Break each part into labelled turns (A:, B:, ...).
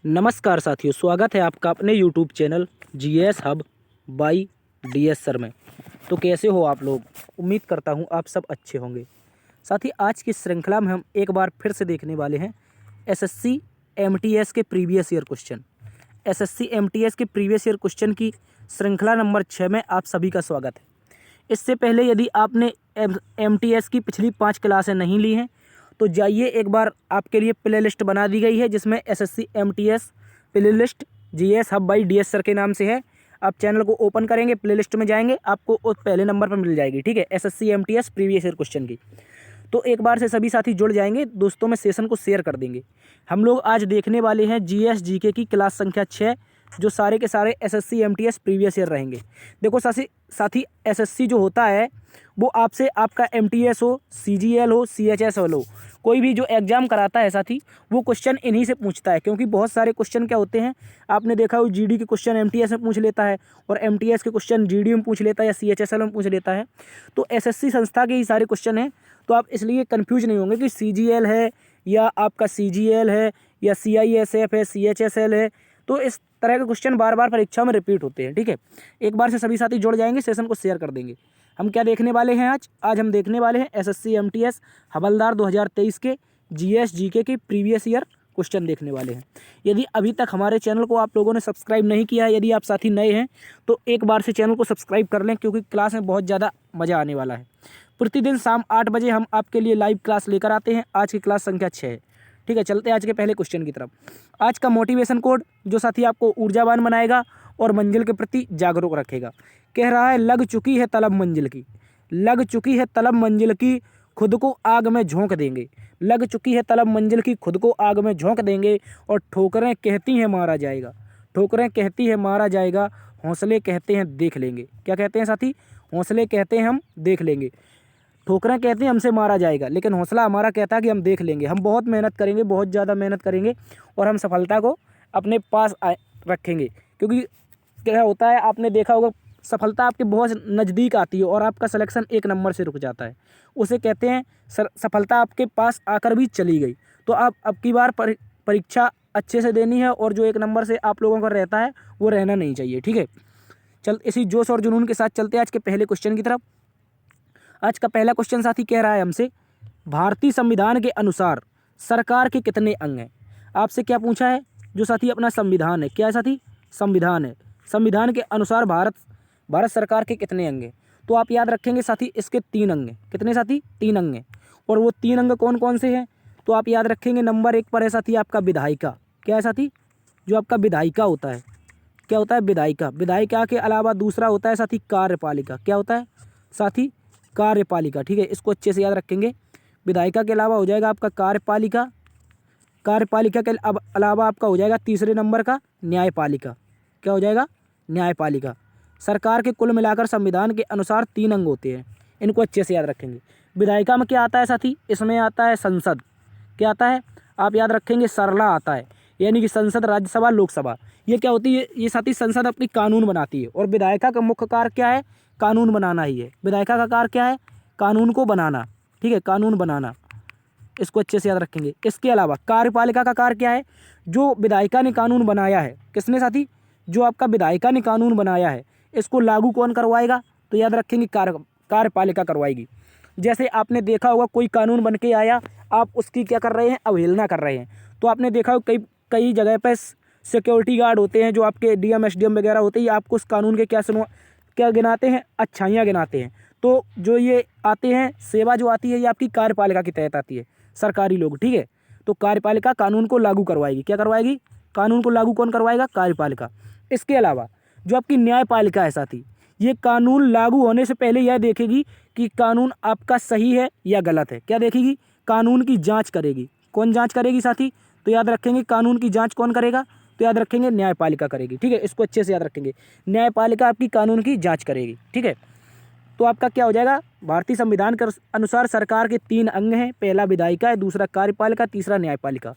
A: नमस्कार साथियों, स्वागत है आपका अपने YouTube channel GS hub by DS sir में। तो कैसे हो आप लोग? उम्मीद करता हूँ आप सब अच्छे होंगे। साथी, आज की श्रृंखला में हम एक बार फिर से देखने वाले हैं एसएससी एमटीएस के previous year question. SSC MTS के प्रीवियस ईयर क्वेश्चन की श्रृंखला नंबर 6 में आप सभी का स्वागत है। इससे पहले यदि आपने एमटीएस की पिछली 5 क्लासें नहीं ली हैं तो जाइए, एक बार आपके लिए प्लेलिस्ट बना दी गई है जिसमें SSC MTS playlist GS hub by DS sir के नाम से है। आप चैनल को ओपन करेंगे, प्लेलिस्ट में जाएंगे, आपको उस पहले नंबर पर मिल जाएगी। ठीक है, SSC MTS previous year question की। तो एक बार से सभी साथी जुड़ जाएंगे, दोस्तों में सेशन को शेयर कर देंगे। हम लोग आज देखने वाले हैं जीएस जीके की क्लास संख्या 6, जो सारे के सारे एसएससी एमटीएस प्रीवियस ईयर रहेंगे। देखो साथी, एसएससी जो होता है वो आपसे आपका एमटीएस हो, सीजीएल हो, सीएचएस हो, कोई भी जो एग्ज़ाम कराता है साथी, वो क्वेश्चन इन्हीं से पूछता है। क्योंकि बहुत सारे क्वेश्चन क्या होते हैं, आपने देखा हो जीडी के क्वेश्चन एमटीएस में पूछ लेता है और एमटीएस के क्वेश्चन जीडी में पूछ लेता है या सीएचएसएल में पूछ लेता है। तो एसएससी संस्था के ही सारे क्वेश्चन हैं, तो आप इसलिए कन्फ्यूज नहीं होंगे कि सीजीएल है या आपका सीजीएल है या सीआईएसएफ है, सीएचएसएल है। तो इस तरह के क्वेश्चन बार बार परीक्षा में रिपीट होते हैं। ठीक है, एक बार से सभी साथी जुड़ जाएंगे, सेशन को शेयर कर देंगे। हम क्या देखने वाले हैं आज हम देखने वाले हैं एसएससी एमटीएस हवलदार 2023 के जीएस जीके के प्रीवियस ईयर क्वेश्चन देखने वाले हैं। यदि अभी तक हमारे चैनल को आप लोगों ने सब्सक्राइब नहीं किया है, यदि आप साथी नए हैं तो एक बार से चैनल को सब्सक्राइब कर लें, क्योंकि क्लास में बहुत ज़्यादा मज़ा आने वाला है। प्रतिदिन शाम 8 बजे हम आपके लिए लाइव क्लास लेकर आते हैं। आज की क्लास संख्या 6 है। ठीक है, चलते हैं आज के पहले क्वेश्चन की तरफ। आज का मोटिवेशन कोड जो साथी आपको ऊर्जावान बनाएगा और मंजिल के प्रति जागरूक रखेगा, कह रहा है लग चुकी है तलब मंजिल की, लग चुकी है तलब मंजिल की, खुद को आग में झोंक देंगे। लग चुकी है तलब मंजिल की, खुद को आग में झोंक देंगे। और ठोकरें कहती हैं मारा जाएगा, ठोकरें कहती हैं मारा जाएगा, हौसले कहते हैं देख लेंगे। क्या कहते हैं साथी? हौसले कहते हैं हम देख लेंगे। ठोकरें कहती हैं हमसे मारा जाएगा, लेकिन हौसला हमारा कहता है कि हम देख लेंगे। हम बहुत मेहनत करेंगे, बहुत ज़्यादा मेहनत करेंगे और हम सफलता को अपने पास रखेंगे। क्योंकि क्या होता है, आपने देखा होगा, सफलता आपके बहुत नज़दीक आती है और आपका सिलेक्शन 1 नंबर से रुक जाता है। उसे कहते हैं सफलता आपके पास आकर भी चली गई। तो आप अब की बार परीक्षा अच्छे से देनी है और जो 1 नंबर से आप लोगों का रहता है वो रहना नहीं चाहिए। ठीक है, चल इसी जोश और जुनून के साथ चलते हैं आज के पहले क्वेश्चन की तरफ। आज का पहला क्वेश्चन साथी कह रहा है हमसे, भारतीय संविधान के अनुसार सरकार के कितने अंग हैं? आपसे क्या पूछा है? जो साथी अपना संविधान है, क्या है साथी? संविधान है। संविधान के अनुसार भारत सरकार के कितने अंग हैं? तो आप याद रखेंगे साथी, इसके 3 अंग हैं। कितने साथी? 3 अंग हैं। और वो 3 अंग कौन कौन से हैं? तो आप याद रखेंगे, नंबर 1 पर है साथी आपका विधायिका। क्या है साथी? जो आपका विधायिका होता है, क्या होता है? विधायिका। विधायिका के अलावा दूसरा होता है साथी कार्यपालिका। क्या होता है साथी? कार्यपालिका। ठीक है, इसको अच्छे से याद रखेंगे। विधायिका के अलावा हो जाएगा आपका कार्यपालिका। कार्यपालिका के अलावा आपका हो जाएगा तीसरे नंबर का न्यायपालिका। क्या हो जाएगा? न्यायपालिका। सरकार के कुल मिलाकर संविधान के अनुसार 3 अंग होते हैं, इनको अच्छे से याद रखेंगे। विधायिका में क्या आता है साथी? इसमें आता है संसद। क्या आता है? आप याद रखेंगे, सरला आता है, यानी कि संसद, राज्यसभा, लोकसभा। ये क्या होती है? ये साथी संसद अपनी कानून बनाती है और विधायिका का मुख्य कार्य क्या है? कानून बनाना ही है। विधायिका का कार्य क्या है? कानून को बनाना। ठीक है, कानून बनाना, इसको अच्छे से याद रखेंगे। इसके अलावा कार्यपालिका का कार्य क्या है? जो विधायिका ने कानून बनाया है, किसने साथी? जो आपका विधायिका ने कानून बनाया है, इसको लागू कौन करवाएगा? तो याद रखेंगे, कार्यपालिका करवाएगी। जैसे आपने देखा होगा, कोई कानून बन के आया, आप उसकी क्या कर रहे हैं? अवहेलना कर रहे हैं। तो आपने देखा होगा कई जगह पर सिक्योरिटी गार्ड होते हैं, जो आपके डीएम एसडीएम वगैरह होते हैं, ये आपको उस कानून के क्या गिनाते हैं? अच्छाइयाँ गिनाते हैं। तो जो ये आते हैं, सेवा जो आती है, ये आपकी कार्यपालिका के तहत आती है, सरकारी लोग। ठीक है, तो कार्यपालिका कानून को लागू करवाएगी। क्या करवाएगी? कानून को लागू कौन करवाएगा? कार्यपालिका। इसके अलावा जो आपकी न्यायपालिका है साथी, ये कानून लागू होने से पहले यह देखेगी कि कानून आपका सही है या गलत है। क्या देखेगी? कानून की जाँच करेगी। कौन जाँच करेगी साथी? तो याद रखेंगे, कानून की जाँच कौन करेगा? तो याद रखेंगे, न्यायपालिका करेगी। ठीक है, इसको अच्छे से याद रखेंगे, न्यायपालिका आपकी कानून की जांच करेगी। ठीक है, तो आपका क्या हो जाएगा? भारतीय संविधान के अनुसार सरकार के 3 अंग हैं, पहला विधायिका है, दूसरा कार्यपालिका, तीसरा न्यायपालिका।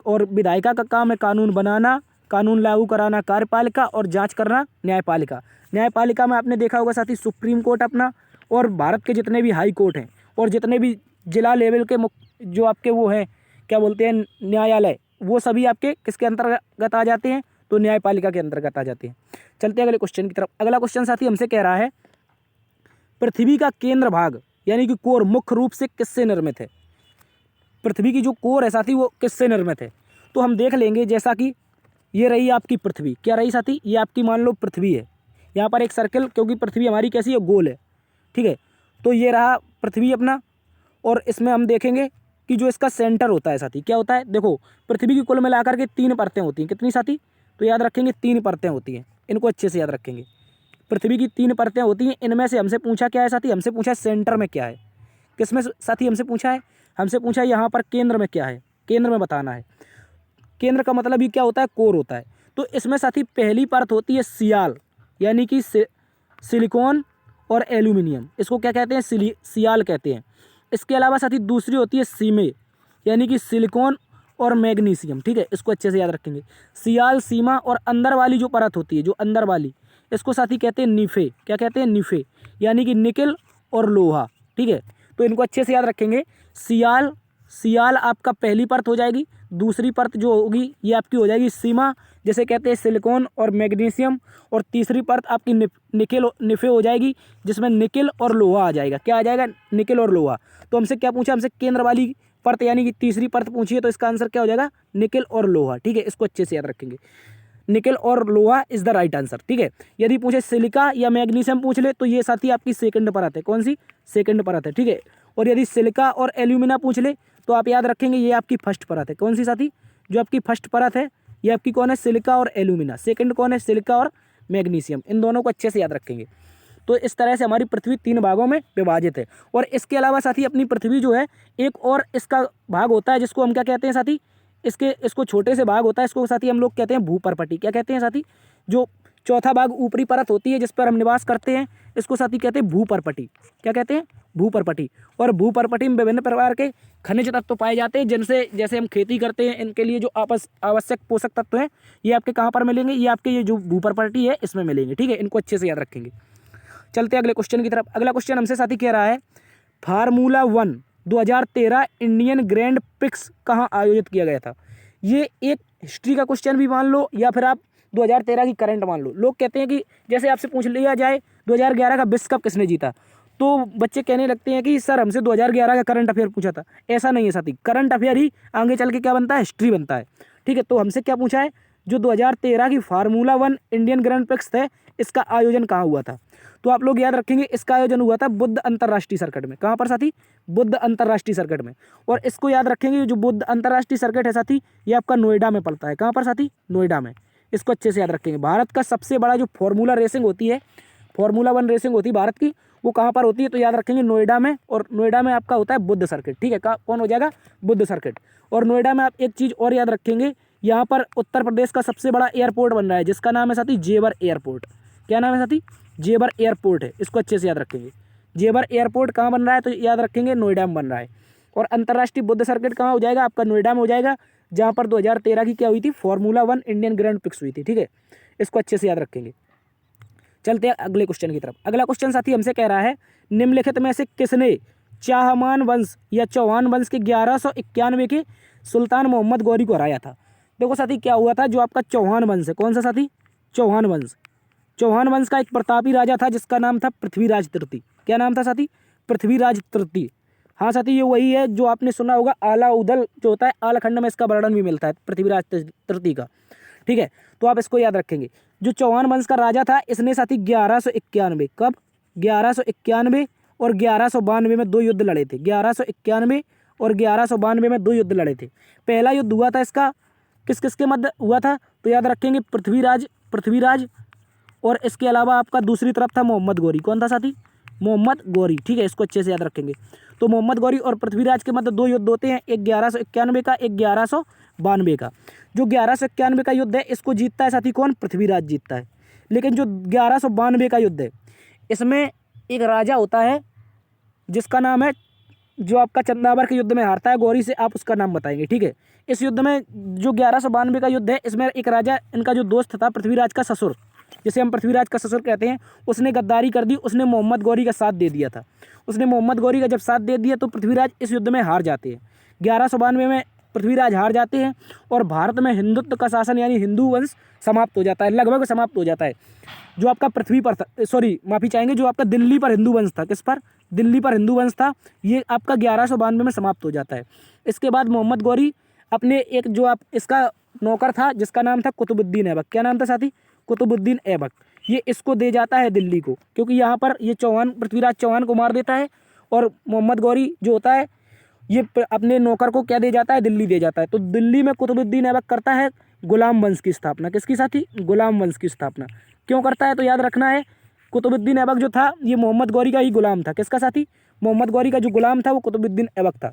A: और विधायिका का काम है कानून बनाना, कानून लागू कराना कार्यपालिका, और जांच करना न्यायपालिका। न्यायपालिका में आपने देखा होगा साथी, सुप्रीम कोर्ट अपना, और भारत के जितने भी हाई कोर्ट हैं और जितने भी जिला लेवल के जो आपके वो हैं, क्या बोलते हैं, न्यायालय, वो सभी आपके किसके अंतर्गत आ जाते हैं, तो न्यायपालिका के अंतर्गत आ जाते हैं। चलते हैं अगले क्वेश्चन की तरफ। अगला क्वेश्चन साथी हमसे कह रहा है पृथ्वी का केंद्र भाग यानी कि कोर मुख्य रूप से किससे निर्मित है। पृथ्वी की जो कोर है साथी वो किससे निर्मित है, तो हम देख लेंगे जैसा कि ये रही आपकी पृथ्वी, क्या रही साथी, ये आपकी मान लो पृथ्वी है, यहाँ पर एक सर्कल, क्योंकि पृथ्वी हमारी कैसी है, गोल है, ठीक है। तो ये रहा पृथ्वी अपना, और इसमें हम देखेंगे कि जो इसका सेंटर होता है साथी क्या होता है। देखो पृथ्वी की कुल मिलाकर के 3 परतें होती हैं, कितनी साथी, तो याद रखेंगे 3 परतें होती हैं, इनको अच्छे से याद रखेंगे। पृथ्वी की 3 परतें होती हैं, इनमें से हमसे पूछा क्या है साथी, हमसे पूछा है सेंटर में क्या है। किसमें साथी हमसे पूछा है, हमसे पूछा है यहाँ पर केंद्र में क्या है, केंद्र में बताना है। केंद्र का मतलब ही क्या होता है, कोर होता है। तो इसमें साथी पहली परत होती है सियाल यानी कि सिलिकॉन और एल्यूमिनियम, इसको क्या कहते हैं, सियाल कहते हैं। इसके अलावा साथी दूसरी होती है सीमे यानी कि सिलिकॉन और मैग्नीशियम, ठीक है, इसको अच्छे से याद रखेंगे। सियाल, सीमा और अंदर वाली जो परत होती है, जो अंदर वाली, इसको साथी कहते हैं निफे, क्या कहते हैं, निफे, यानी कि निकेल और लोहा, ठीक है। तो इनको अच्छे से याद रखेंगे। सियाल आपका पहली परत हो जाएगी, दूसरी परत जो होगी ये आपकी हो जाएगी सीमा, जैसे कहते हैं सिलिकॉन और मैग्नीशियम, और तीसरी परत आपकी निकेल निफे हो जाएगी, जिसमें निकेल और लोहा आ जाएगा। क्या आ जाएगा, निकेल और लोहा। तो हमसे क्या पूछा, हमसे केंद्र वाली परत यानी कि तीसरी परत पूछी है, तो इसका आंसर क्या हो जाएगा, निकेल और लोहा, ठीक है, इसको अच्छे से याद रखेंगे। निकेल और लोहा इज द राइट आंसर, ठीक है। यदि पूछे सिलिका या मैग्नीशियम पूछ ले तो ये साथी आपकी सेकंड परत है, कौन सी, सेकंड परत है, ठीक है। और यदि सिलिका और एल्यूमिना पूछ ले तो आप याद रखेंगे ये आपकी फर्स्ट परत है, कौन सी साथी, जो आपकी फर्स्ट परत है ये आपकी कौन है, सिलिका और एल्यूमिना। सेकंड कौन है, सिलिका और मैग्नीशियम, इन दोनों को अच्छे से याद रखेंगे। तो इस तरह से हमारी पृथ्वी 3 भागों में विभाजित है। और इसके अलावा साथी अपनी पृथ्वी जो है एक और इसका भाग होता है, जिसको हम क्या कहते हैं साथी, इसको छोटे से भाग होता है, इसको साथी हम लोग कहते हैं भूपर्पटी। क्या कहते हैं साथी, जो चौथा भाग ऊपरी परत होती है जिस पर हम निवास करते हैं, इसको साथी कहते हैं भूपर्पटी। क्या कहते हैं, भूपर्पटी। और भूपर्पटी में विभिन्न प्रकार के खनिज तत्व पाए जाते हैं, जिनसे जैसे हम खेती करते हैं, इनके लिए जो आवश्यक पोषक तत्व हैं ये आपके कहाँ पर मिलेंगे, ये आपके ये जो भूपर्पटी है इसमें मिलेंगे, ठीक है। इनको अच्छे से याद रखेंगे। चलते हैं अगले क्वेश्चन की तरफ। अगला क्वेश्चन हमसे साथी कह रहा है फार्मूला 1 2013 इंडियन ग्रैंड प्रिक्स कहाँ आयोजित किया गया था। ये एक हिस्ट्री का क्वेश्चन भी मान लो या फिर आप 2013 की करंट मान लो। लोग कहते हैं कि जैसे आपसे पूछ लिया जाए 2011 का विश्व कप किसने जीता, तो बच्चे कहने लगते हैं कि सर हमसे 2011 का करंट अफेयर पूछा था। ऐसा नहीं है साथी, करंट अफेयर ही आगे चल के क्या बनता है, हिस्ट्री बनता है, ठीक है। तो हमसे क्या पूछा है, जो 2013 की फार्मूला 1 इंडियन ग्रैंड प्रिक्स है इसका आयोजन कहाँ हुआ था। तो आप लोग याद रखेंगे इसका आयोजन हुआ था बुद्ध अंतर्राष्ट्रीय सर्किट में। कहाँ पर साथी, बुद्ध अंतर्राष्ट्रीय सर्किट में। और इसको याद रखेंगे जो बुद्ध अंतर्राष्ट्रीय सर्किट है साथी ये आपका नोएडा में पड़ता है। कहाँ पर साथी, नोएडा में। इसको अच्छे से याद रखेंगे। भारत का सबसे बड़ा जो फार्मूला रेसिंग होती है, फार्मूला 1 रेसिंग होती है भारत की, वो कहाँ पर होती है, तो याद रखेंगे नोएडा में। और नोएडा में आपका होता है बुद्ध सर्किट, ठीक है। कौन हो जाएगा, बुद्ध सर्किट। और नोएडा में आप एक चीज़ और याद रखेंगे, यहाँ पर उत्तर प्रदेश का सबसे बड़ा एयरपोर्ट बन रहा है, जिसका नाम है साथी जेवर एयरपोर्ट। क्या नाम है साथी, जेवर एयरपोर्ट है। इसको अच्छे से याद रखेंगे। जेवर एयरपोर्ट कहाँ बन रहा है, तो याद रखेंगे नोएडा में बन रहा है। और अंतर्राष्ट्रीय बुद्ध सर्किट कहाँ हो जाएगा, आपका नोएडा में हो जाएगा, जहाँ पर 2013 की क्या हुई थी, फार्मूला 1 इंडियन ग्रैंड प्रिक्स हुई थी, ठीक है। इसको अच्छे से याद रखेंगे। चलते हैं अगले क्वेश्चन की तरफ। अगला क्वेश्चन साथी हमसे कह रहा है निम्नलिखित में से किसने चाहमान वंश या चौहान वंश के 1191 के सुल्तान मोहम्मद गौरी को हराया था। देखो साथी क्या हुआ था, जो आपका चौहान वंश है, कौन सा साथी, चौहान वंश। चौहान वंश का एक प्रतापी राजा था जिसका नाम था पृथ्वीराज तृतीय। क्या नाम था साथी, पृथ्वीराज तृतीय। हाँ साथी, ये वही है जो आपने सुना होगा आला उदल जो होता है, आलखंड में इसका वर्णन भी मिलता है पृथ्वीराज तृतीय का, ठीक है। तो आप इसको याद रखेंगे। जो चौहान वंश का राजा था इसने साथी 1191, कब, 1191 और 1192 में 2 युद्ध लड़े थे। 1191 और 1192 में 2 युद्ध लड़े थे। पहला युद्ध हुआ था इसका किस किस के मध्य हुआ था, तो याद रखेंगे पृथ्वीराज और इसके अलावा आपका दूसरी तरफ था मोहम्मद गौरी। कौन था साथी, मोहम्मद गौरी, ठीक है। इसको अच्छे से याद रखेंगे। तो मोहम्मद गौरी और पृथ्वीराज के मध्य 2 युद्ध होते हैं, एक 1191 का, एक 1192 का। जो 1191 का युद्ध है इसको जीतता है साथी कौन, पृथ्वीराज जीतता है। लेकिन जो 1192 का युद्ध है इसमें एक राजा होता है जिसका नाम है, जो आपका चंदावर के युद्ध में हारता है गौरी से, आप उसका नाम बताएंगे, ठीक है। इस युद्ध में जो 1192 का युद्ध है इसमें एक राजा, इनका जो दोस्त था पृथ्वीराज का ससुर, जिसे हम पृथ्वीराज का ससुर कहते हैं, उसने गद्दारी कर दी। उसने मोहम्मद गौरी का साथ दे दिया था। उसने मोहम्मद गौरी का जब साथ दे दिया तो पृथ्वीराज इस युद्ध में हार जाते हैं। 1192 में पृथ्वीराज हार जाते हैं और भारत में हिंदुत्व का शासन यानी हिंदू वंश समाप्त हो जाता है, लगभग समाप्त हो जाता है। जो आपका पृथ्वी पर था, सॉरी माफ़ी चाहेंगे, जो आपका दिल्ली पर हिंदू वंश था, किस पर, दिल्ली पर हिंदू वंश था, ये आपका 1192 में समाप्त हो जाता है। इसके बाद मोहम्मद गौरी अपने एक जो आप इसका नौकर था जिसका नाम था कुतुबुद्दीन ऐबक, क्या नाम था साथी, कुतुबुद्दीन ऐबक, ये इसको दे जाता है दिल्ली को, क्योंकि यहाँ पर ये चौहान, पृथ्वीराज चौहान को मार देता है और मोहम्मद गौरी जो होता है ये अपने नौकर को क्या दे जाता है, दिल्ली दे जाता है। तो दिल्ली में कुतुबुद्दीन ऐबक करता है गुलाम वंश की स्थापना, किसकी साथी, गुलाम वंश की स्थापना। क्यों करता है, तो याद रखना है कुतुबुद्दीन ऐबक जो था ये मोहम्मद गौरी का ही गुलाम था, किसका साथी, मोहम्मद गौरी का जो गुलाम था वो कुतुबुद्दीन ऐबक था।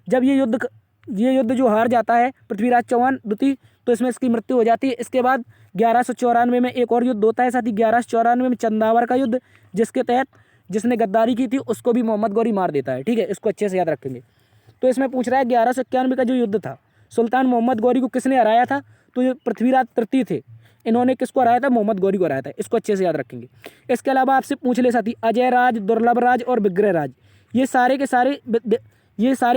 A: जब ये युद्ध जो हार जाता है पृथ्वीराज चौहान द्वितीय, तो इसमें इसकी मृत्यु हो जाती है। इसके बाद 1194 में एक और युद्ध होता है साथी, 1194 में चंदावर का युद्ध, जिसके तहत जिसने गद्दारी की थी उसको भी मोहम्मद गौरी मार देता है, ठीक है, इसको अच्छे से याद रखेंगे। तो इसमें पूछ रहा है 1191 का जो युद्ध था, सुल्तान मोहम्मद गौरी को किसने हराया था, तो ये पृथ्वीराज तृतीय थे, इन्होंने किसको हराया था, मोहम्मद गौरी को हराया था, इसको अच्छे से याद रखेंगे। इसके अलावा आपसे पूछ ले साथी अजय राज, दुर्लभ राज और विग्रह राज, ये सारे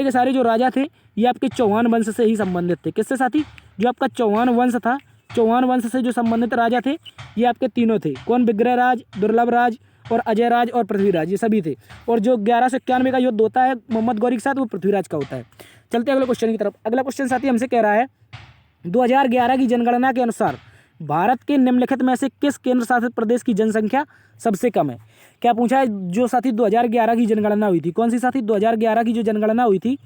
A: के सारे जो राजा थे ये आपके चौहान वंश से ही संबंधित थे, किससे साथी, जो आपका चौहान वंश था, चौहान वंश से जो संबंधित राजा थे ये आपके तीनों थे, कौन, विग्रह राज, दुर्लभ राज और अजय राज और पृथ्वीराज, ये सभी थे। और जो 1191 का युद्ध होता है मोहम्मद गौरी के साथ वो पृथ्वीराज का होता है। चलते अगले क्वेश्चन की तरफ। अगला क्वेश्चन साथी हमसे कह रहा है 2011 की जनगणना के अनुसार भारत के निम्नलिखित में से किस केंद्र शासित प्रदेश की जनसंख्या सबसे कम है। क्या पूछा है, जो साथी 2011 की जनगणना हुई थी, कौन सी साथी, 2011 की जो जनगणना हुई थी,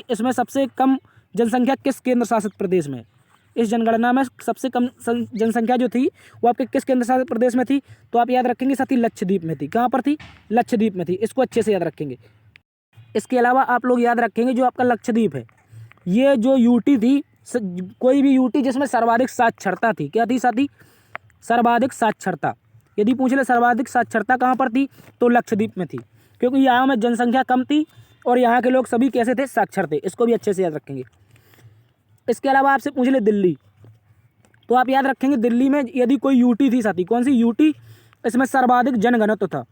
A: इसमें सबसे कम जनसंख्या किस केंद्र शासित प्रदेश में, इस जनगणना में सबसे कम जनसंख्या जो थी वो आपके किस केंद्र शासित प्रदेश में थी, तो आप याद रखेंगे साथी लक्षद्वीप में थी। कहाँ पर थी, लक्षद्वीप में थी, इसको अच्छे से याद रखेंगे। इसके अलावा आप लोग याद रखेंगे जो आपका लक्षद्वीप है, ये जो यूटी थी, कोई भी यूटी जिसमें सर्वाधिक साक्षरता थी, क्या थी साथी, सर्वाधिक साक्षरता, यदि पूछ ले सर्वाधिक साक्षरता कहाँ पर थी, तो लक्षद्वीप में थी, क्योंकि यहाँ में जनसंख्या कम थी और यहाँ के लोग सभी कैसे थे, साक्षर थे, इसको भी अच्छे से याद रखेंगे। इसके अलावा आपसे पूछ ले दिल्ली, तो आप याद रखेंगे दिल्ली में यदि कोई यूटी थी साथी, कौन सी यूटी, इसमें सर्वाधिक जनघनत्व था,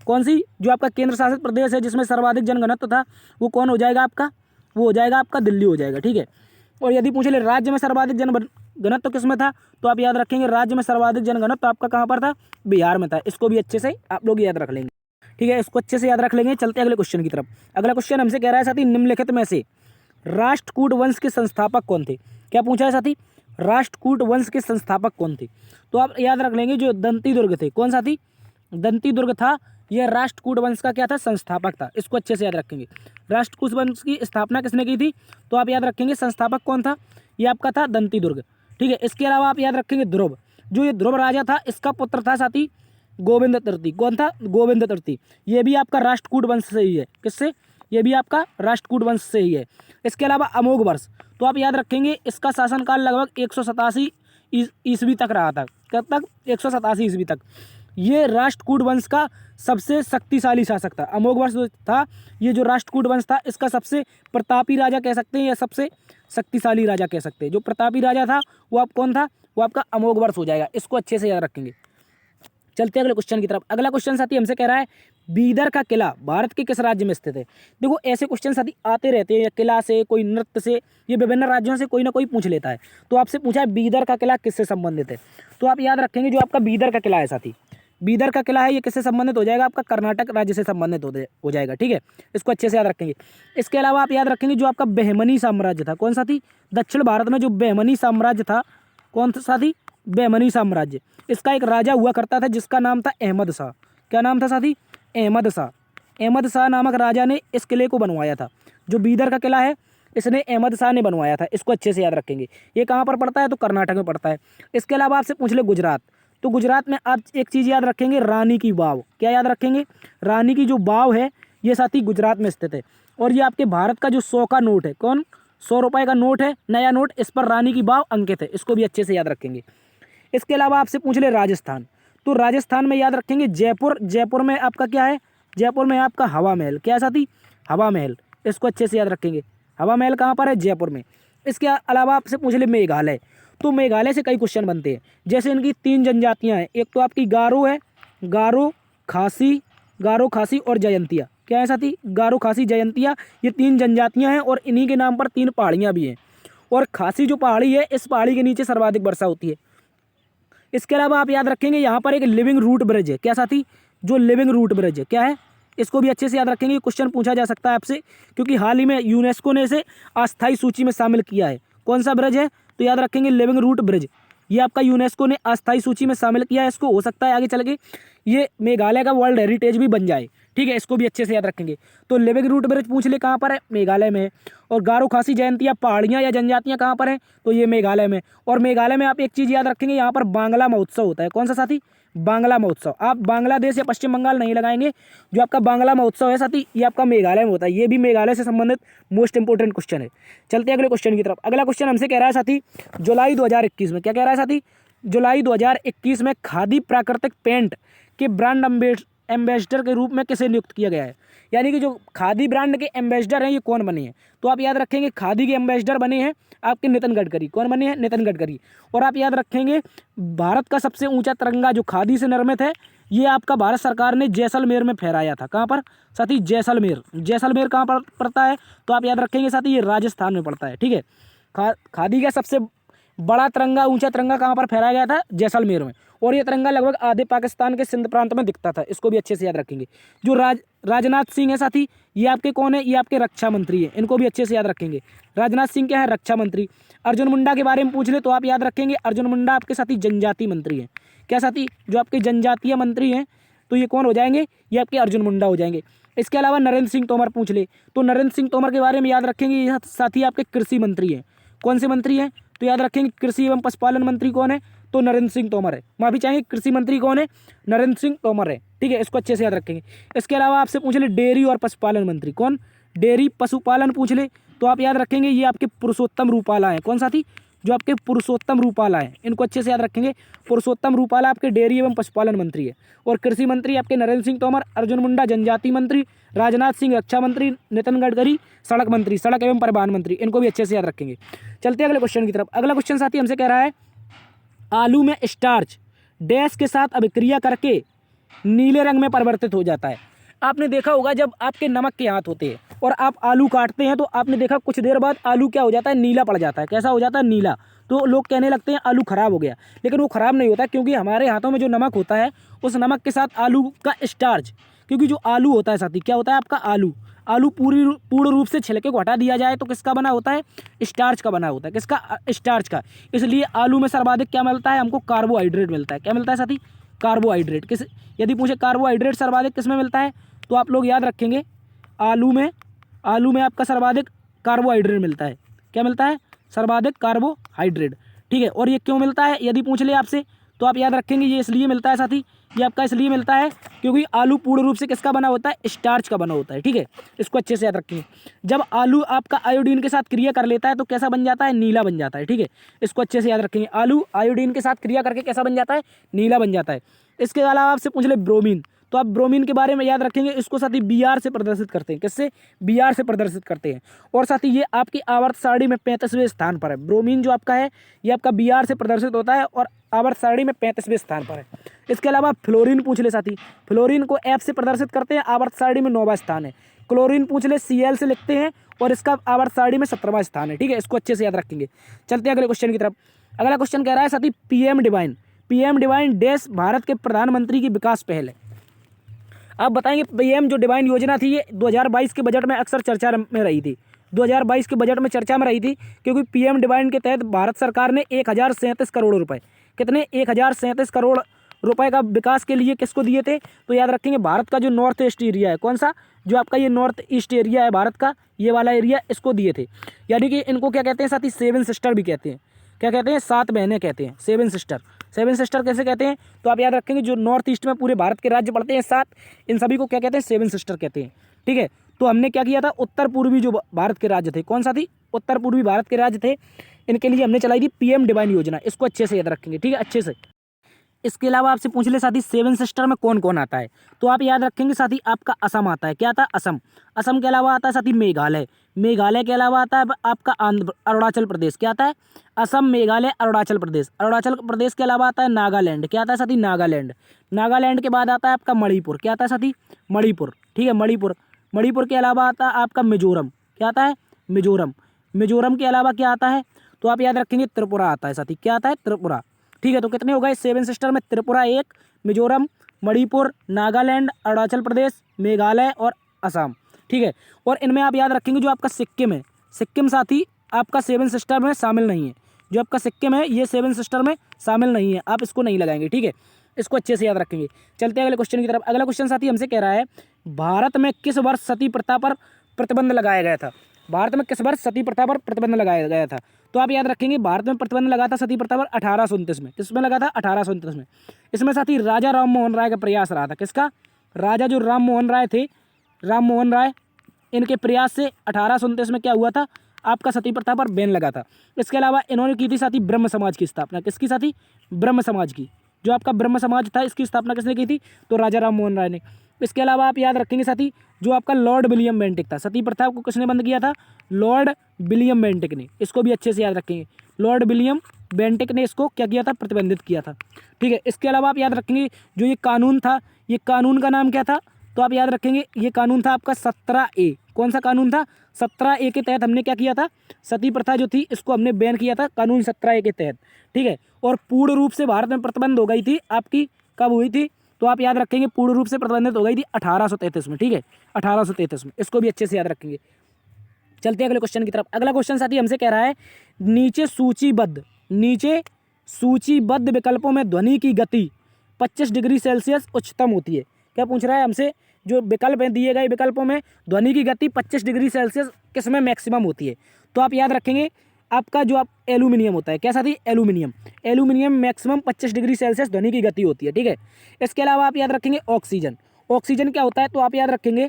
A: कौन सी, जो आपका केंद्र शासित प्रदेश है जिसमें सर्वाधिक जनघनत्व था वो कौन हो जाएगा आपका, वो हो जाएगा आपका दिल्ली हो जाएगा, ठीक है। और यदि पूछ ले राज्य में सर्वाधिक जनघनत्व किस में था, तो आप याद रखेंगे राज्य में सर्वाधिक जनघनत्व आपका कहाँ पर था, बिहार में था, इसको भी अच्छे से आप लोग याद रख लेंगे, ठीक है, इसको अच्छे से याद रख लेंगे। चलते अगले क्वेश्चन की तरफ। अगला क्वेश्चन हमसे कह रहा है साथी निम्नलिखित में से राष्ट्रकूट वंश के संस्थापक कौन थे। क्या पूछा है साथी, राष्ट्रकूट वंश के संस्थापक कौन थे, तो आप याद रख लेंगे जो दंती दुर्ग थे, कौन साथी, दंती दुर्ग था, यह राष्ट्रकूट वंश का क्या था, संस्थापक था, इसको अच्छे से याद रखेंगे। राष्ट्रकूट वंश की स्थापना किसने की थी, तो आप याद रखेंगे संस्थापक कौन था, ये आपका था दंती दुर्ग, ठीक है। इसके अलावा आप याद रखेंगे ध्रुव, जो ये ध्रुव राजा था इसका पुत्र था साथी गोविंद तृतीय, कौन था, गोविंद तृतीय, ये भी आपका राष्ट्रकूट वंश से ही है, किससे, ये भी आपका राष्ट्रकूट वंश से ही है। इसके अलावा अमोघ वर्ष, तो आप याद रखेंगे इसका शासनकाल लगभग 187 ईस्वी तक रहा था, कब तक, 187 ईस्वी तक। ये राष्ट्रकूट वंश का सबसे शक्तिशाली शासक था, अमोघ वर्ष था, ये जो राष्ट्रकूट वंश था इसका सबसे प्रतापी राजा कह सकते हैं या सबसे शक्तिशाली राजा कह सकते हैं। जो प्रतापी राजा था वो आप कौन था, वो आपका अमोघ वर्ष हो जाएगा, इसको अच्छे से याद रखेंगे। चलते अगले क्वेश्चन की तरफ। अगला क्वेश्चन साथी हमसे कह रहा है बीदर का किला भारत के किस राज्य में स्थित है। देखो ऐसे क्वेश्चन साथी आते रहते हैं, या किला से, कोई नृत्य से, ये विभिन्न राज्यों से कोई ना कोई पूछ लेता है। तो आपसे पूछा है बीदर का किला किससे संबंधित है, तो आप याद रखेंगे जो आपका बीदर का किला है साथी, बीदर का किला है ये किससे संबंधित हो जाएगा, आपका कर्नाटक राज्य से संबंधित हो जाएगा, ठीक है, इसको अच्छे से याद रखेंगे। इसके अलावा आप याद रखेंगे जो आपका बहमनी साम्राज्य था, कौन सा थी, दक्षिण भारत में जो बहमनी साम्राज्य था, कौन सा थी, बहमनी साम्राज्य, इसका एक राजा हुआ करता था जिसका नाम था अहमद शाह। क्या नाम था साथी, अहमद शाह। अहमद शाह नामक राजा ने इस किले को बनवाया था, जो बीदर का किला है इसने अहमद शाह ने बनवाया था, इसको अच्छे से याद रखेंगे। ये कहाँ पर पड़ता है, तो कर्नाटक में पड़ता है। इसके अलावा आपसे पूछ ले गुजरात, तो गुजरात में आप एक चीज़ याद रखेंगे, रानी की वाव। क्या याद रखेंगे, रानी की जो वाव है ये साथी गुजरात में स्थित है। और ये आपके भारत का जो 100 का नोट है, कौन, 100 रुपये का नोट है, नया नोट, इस पर रानी की वाव अंकित है, इसको भी अच्छे से याद रखेंगे। इसके अलावा आपसे पूछ ले राजस्थान, तो राजस्थान में याद रखेंगे जयपुर, जयपुर में आपका क्या है, जयपुर में आपका हवा महल। क्या है साथी, हवा महल, इसको अच्छे से याद रखेंगे। हवा महल कहाँ पर है, जयपुर में। इसके अलावा आपसे पूछ ले मेघालय, तो मेघालय से कई क्वेश्चन बनते हैं, जैसे इनकी 3 जनजातियाँ हैं, एक तो आपकी गारो है, गारो खासी और जयंतिया, क्या है साथी, गारो, खासी, जयंतिया, ये 3 जनजातियाँ हैं और इन्हीं के नाम पर 3 पहाड़ियाँ भी हैं। और खासी जो पहाड़ी है, इस पहाड़ी के नीचे सर्वाधिक वर्षा होती है। इसके अलावा आप याद रखेंगे यहाँ पर एक लिविंग रूट ब्रिज है। क्या साथी, जो लिविंग रूट ब्रिज है क्या है, इसको भी अच्छे से याद रखेंगे, क्वेश्चन पूछा जा सकता है आपसे, क्योंकि हाल ही में यूनेस्को ने इसे अस्थायी सूची में शामिल किया है। कौन सा ब्रिज है, तो याद रखेंगे लिविंग रूट ब्रिज। ये आपका यूनेस्को ने अस्थायी सूची में शामिल किया है। इसको हो सकता है आगे चल के ये मेघालय का वर्ल्ड हेरिटेज भी बन जाए। ठीक है, इसको भी अच्छे से याद रखेंगे। तो लिविंग रूट ब्रिज पूछ ले कहाँ पर है, मेघालय में है। और गारो, खासी, जयंतिया पहाड़ियाँ या जनजातियाँ कहाँ पर हैं, तो ये मेघालय में। और मेघालय में आप एक चीज़ याद रखेंगे, यहाँ पर बांग्ला महोत्सव होता है। कौन सा साथी, बांग्ला महोत्सव। आप बांग्लादेश या पश्चिम बंगाल नहीं लगाएंगे, जो आपका बांग्ला महोत्सव है साथी, ये आपका मेघालय में होता है। ये भी मेघालय से संबंधित मोस्ट इंपोर्टेंट क्वेश्चन है। चलते हैं अगले क्वेश्चन की तरफ। अगला क्वेश्चन हमसे कह रहा है साथी, जुलाई 2021 में क्या कह रहा है साथी, जुलाई 2021 में खादी प्राकृतिक पेंट के ब्रांड एम्बेसडर के रूप में किसे नियुक्त किया गया है। यानी कि जो खादी ब्रांड के एम्बेसडर हैं ये कौन बने हैं, तो आप याद रखेंगे खादी के एम्बेसडर बने हैं आपके नितिन गडकरी। कौन बने हैं, नितिन गडकरी। और आप याद रखेंगे भारत का सबसे ऊंचा तिरंगा जो खादी से निर्मित है, ये आपका भारत सरकार ने जैसलमेर में फहराया था। कहाँ पर साथी, जैसलमेर। जैसलमेर कहाँ पर पड़ता है, तो आप याद रखेंगे साथी ये राजस्थान में पड़ता है। ठीक है, खादी का सबसे बड़ा तिरंगा, ऊंचा तिरंगा कहाँ पर फहराया गया था, जैसलमेर में। और ये तिरंगा लगभग आधे पाकिस्तान के सिंध प्रांत में दिखता था। इसको भी अच्छे से याद रखेंगे। जो राजनाथ सिंह है साथी, ये आपके कौन है, ये आपके रक्षा मंत्री हैं। इनको भी अच्छे से याद रखेंगे। राजनाथ सिंह क्या है, रक्षा मंत्री। अर्जुन मुंडा के बारे में पूछ ले तो आप याद रखेंगे अर्जुन मुंडा आपके साथी जनजातीय मंत्री हैं। क्या साथी, जो आपके जनजातीय मंत्री हैं तो ये कौन हो जाएंगे, ये आपके अर्जुन मुंडा हो जाएंगे। इसके अलावा नरेंद्र सिंह तोमर पूछ ले तो नरेंद्र सिंह तोमर के बारे में याद रखेंगे, ये साथी आपके कृषि मंत्री हैं। कौन से मंत्री हैं, तो याद रखेंगे कृषि एवं पशुपालन मंत्री कौन है, तो नरेंद्र सिंह तोमर है। माफी चाहेंगे, कृषि मंत्री कौन है, नरेंद्र सिंह तोमर है। ठीक है, इसको अच्छे से याद रखेंगे। इसके अलावा आपसे पूछ ले डेयरी और पशुपालन मंत्री कौन, डेयरी पशुपालन पूछ ले तो आप याद रखेंगे ये आपके पुरुषोत्तम रूपाला है। कौन साथी, जो आपके पुरुषोत्तम रूपाला है, इनको अच्छे से याद रखेंगे। पुरुषोत्तम रूपाला आपके डेयरी एवं पशुपालन मंत्री है। और कृषि मंत्री आपके नरेंद्र सिंह तोमर, अर्जुन मुंडा जनजातीय मंत्री, राजनाथ सिंह रक्षा मंत्री, नितिन गडकरी सड़क मंत्री, सड़क एवं परिवहन मंत्री। इनको भी अच्छे से याद रखेंगे। चलते हैं अगले क्वेश्चन की तरफ। अगला क्वेश्चन साथी हमसे कह रहा है, आलू में स्टार्च डैश के साथ अभिक्रिया करके नीले रंग में परिवर्तित हो जाता है। आपने देखा होगा जब आपके नमक के हाथ होते हैं और आप आलू काटते हैं तो आपने देखा कुछ देर बाद आलू क्या हो जाता है, नीला पड़ जाता है। कैसा हो जाता है, नीला। तो लोग कहने लगते हैं आलू खराब हो गया, लेकिन वो खराब नहीं होता, क्योंकि हमारे हाथों में जो नमक होता है उस नमक के साथ आलू का स्टार्च, क्योंकि जो आलू होता है साथी, क्या होता है आपका आलू पूर्ण रूप से छिलके को हटा दिया जाए तो किसका बना होता है, स्टार्च का बना होता है। किसका, स्टार्च का। इसलिए आलू में सर्वाधिक क्या मिलता है हमको, कार्बोहाइड्रेट मिलता है। क्या मिलता है साथी, कार्बोहाइड्रेट। किस, यदि पूछे कार्बोहाइड्रेट सर्वाधिक किस में मिलता है, तो आप लोग याद रखेंगे आलू में आपका सर्वाधिक कार्बोहाइड्रेट मिलता है। क्या मिलता है, सर्वाधिक कार्बोहाइड्रेट। ठीक है, और ये क्यों मिलता है यदि पूछ ले आपसे, तो आप याद रखेंगे ये इसलिए मिलता है साथी, ये आपका इसलिए मिलता है क्योंकि आलू पूर्ण रूप से किसका बना होता है, स्टार्च का बना होता है। ठीक है, इसको अच्छे से याद रखेंगे। जब आलू आपका आयोडीन के साथ क्रिया कर लेता है तो कैसा बन जाता है, नीला बन जाता है। ठीक है, इसको अच्छे से याद रखेंगे। आलू आयोडीन के साथ क्रिया करके कैसा बन जाता है, नीला बन जाता है। इसके अलावा आपसे पूछ ले ब्रोमीन, तो आप ब्रोमीन के बारे में याद रखेंगे, इसको साथी Br से प्रदर्शित करते हैं। किससे, Br से प्रदर्शित करते हैं। और साथी ये आपकी आवर्त सारणी में 35वें स्थान पर है। ब्रोमीन जो आपका है ये आपका Br से प्रदर्शित होता है और आवर्त सारणी में 35वें स्थान पर है। इसके अलावा फ्लोरीन पूछ ले साथी, फ्लोरीन को F से प्रदर्शित करते हैं, आवर्त सारणी में 9वां स्थान है। क्लोरीन पूछ ले Cl से लिखते हैं और इसका आवर्त सारणी में 17वां स्थान है। ठीक है, इसको अच्छे से याद रखेंगे। चलते हैं अगले क्वेश्चन की तरफ। अगला क्वेश्चन कह रहा है साथी, पीएम डिवाइन डैश भारत के प्रधानमंत्री की विकास पहल है। आप बताएंगे पीएम जो डिवाइन योजना थी ये 2022 के बजट में अक्सर चर्चा में रही थी। 2022 के बजट में चर्चा में रही थी क्योंकि पीएम डिवाइन के तहत भारत सरकार ने 1037 करोड़ रुपए, कितने, 1037 करोड़ रुपए का विकास के लिए किसको दिए थे, तो याद रखेंगे भारत का जो नॉर्थ ईस्ट एरिया है, कौन सा, जो आपका ये नॉर्थ ईस्ट एरिया है भारत का, ये वाला एरिया, इसको दिए थे। यानी कि इनको क्या कहते हैं साथी, 7 सिस्टर भी कहते हैं। क्या कहते हैं, 7 बहनें कहते हैं, 7 सिस्टर। 7 सिस्टर कैसे कहते हैं, तो आप याद रखेंगे जो नॉर्थ ईस्ट में पूरे भारत के राज्य पड़ते हैं 7, इन सभी को क्या कहते हैं, 7 सिस्टर कहते हैं। ठीक है, तो हमने क्या किया था, उत्तर पूर्वी जो भारत के राज्य थे, कौन सा थी, उत्तर पूर्वी भारत के राज्य थे, इनके लिए हमने चलाई थी पीएम डिवाइन योजना। इसको अच्छे से याद रखेंगे। ठीक है, अच्छे से। इसके अलावा आपसे पूछ ले साथी 7 सिस्टर में कौन कौन आता है, तो आप याद रखेंगे साथी आपका असम आता है। क्या आता है, असम। असम के अलावा आता है साथी मेघालय। मेघालय के अलावा आता है आपका अरुणाचल प्रदेश। क्या आता है, असम, मेघालय, अरुणाचल प्रदेश। अरुणाचल प्रदेश के अलावा आता है नागालैंड। क्या आता है साथी, नागालैंड। नागालैंड के बाद आता है आपका मणिपुर। क्या आता है साथी, मणिपुर। ठीक है, मणिपुर। मणिपुर के अलावा आता है आपका मिजोरम। क्या आता है? मिजोरम। मिजोरम के अलावा क्या आता है? तो आप याद रखेंगे त्रिपुरा आता है साथी। क्या आता है? त्रिपुरा। ठीक है, तो कितने हो गए 7 सिस्टर में? त्रिपुरा 1, मिजोरम, मणिपुर, नागालैंड, अरुणाचल प्रदेश, मेघालय और असम। ठीक है, और इनमें आप याद रखेंगे जो आपका सिक्किम है, सिक्किम साथी आपका 7 सिस्टर में शामिल नहीं है। जो आपका सिक्किम है ये 7 सिस्टर में शामिल नहीं है, आप इसको नहीं लगाएंगे। ठीक है, इसको अच्छे से याद रखेंगे। चलते हैं अगले क्वेश्चन की तरफ। अगला क्वेश्चन साथी हमसे कह रहा है भारत में किस वर्ष सती प्रथा पर प्रतिबंध लगाया गया था? भारत में किस वर्ष सती प्रथा पर प्रतिबंध लगाया गया था? तो आप याद रखेंगे भारत में प्रतिबंध लगा था सती प्रथा पर 1829 में। किसमें लगा था? 1829 में। इसमें साथी राजा राम मोहन राय का प्रयास रहा था। किसका? राजा जो राम मोहन राय थे, राम मोहन राय, इनके प्रयास से 1829 में क्या हुआ था? आपका सती प्रथा पर बैन लगा था। इसके अलावा इन्होंने की थी साथी ब्रह्म समाज की स्थापना। किसकी साथी? ब्रह्म समाज की। जो आपका ब्रह्म समाज था इसकी स्थापना किसने की थी? तो राजा राम मोहन राय ने। इसके अलावा आप याद रखेंगे साथी जो आपका लॉर्ड विलियम बेंटिक था, सती प्रथा को किसने बंद किया था? लॉर्ड विलियम बेंटिक ने। इसको भी अच्छे से याद रखेंगे, लॉर्ड विलियम बेंटिक ने इसको क्या किया था? प्रतिबंधित किया था। ठीक है, इसके अलावा आप याद रखेंगे जो ये कानून था, ये कानून का नाम क्या था? तो आप याद रखेंगे ये कानून था आपका 17A। कौन सा कानून था? 17A के तहत हमने क्या किया था? सती प्रथा जो थी इसको हमने बैन किया था, कानून 17A के तहत। ठीक है, और पूर्ण रूप से भारत में प्रतिबंध हो गई थी आपकी, कब हुई थी? तो आप याद रखेंगे पूर्ण रूप से प्रतिबंधित हो गई थी 1833 में। ठीक है, 1833 में। इसको भी अच्छे से याद रखेंगे। चलते हैं अगले क्वेश्चन की तरफ। अगला क्वेश्चन साथी हमसे कह रहा है नीचे सूचीबद्ध विकल्पों में ध्वनि की गति 25 डिग्री सेल्सियस उच्चतम होती है। क्या पूछ रहा है हमसे? जो विकल्प हैं दिए गए विकल्पों में ध्वनि की गति 25 डिग्री सेल्सियस किस में मैक्सिमम होती है? तो आप याद रखेंगे आपका जो आप एल्यूमिनियम होता है। क्या साथी? एल्यूमिनियम मैक्सिमम 25 डिग्री सेल्सियस ध्वनि की गति होती है। ठीक है, इसके अलावा आप याद रखेंगे ऑक्सीजन क्या होता है? तो आप याद रखेंगे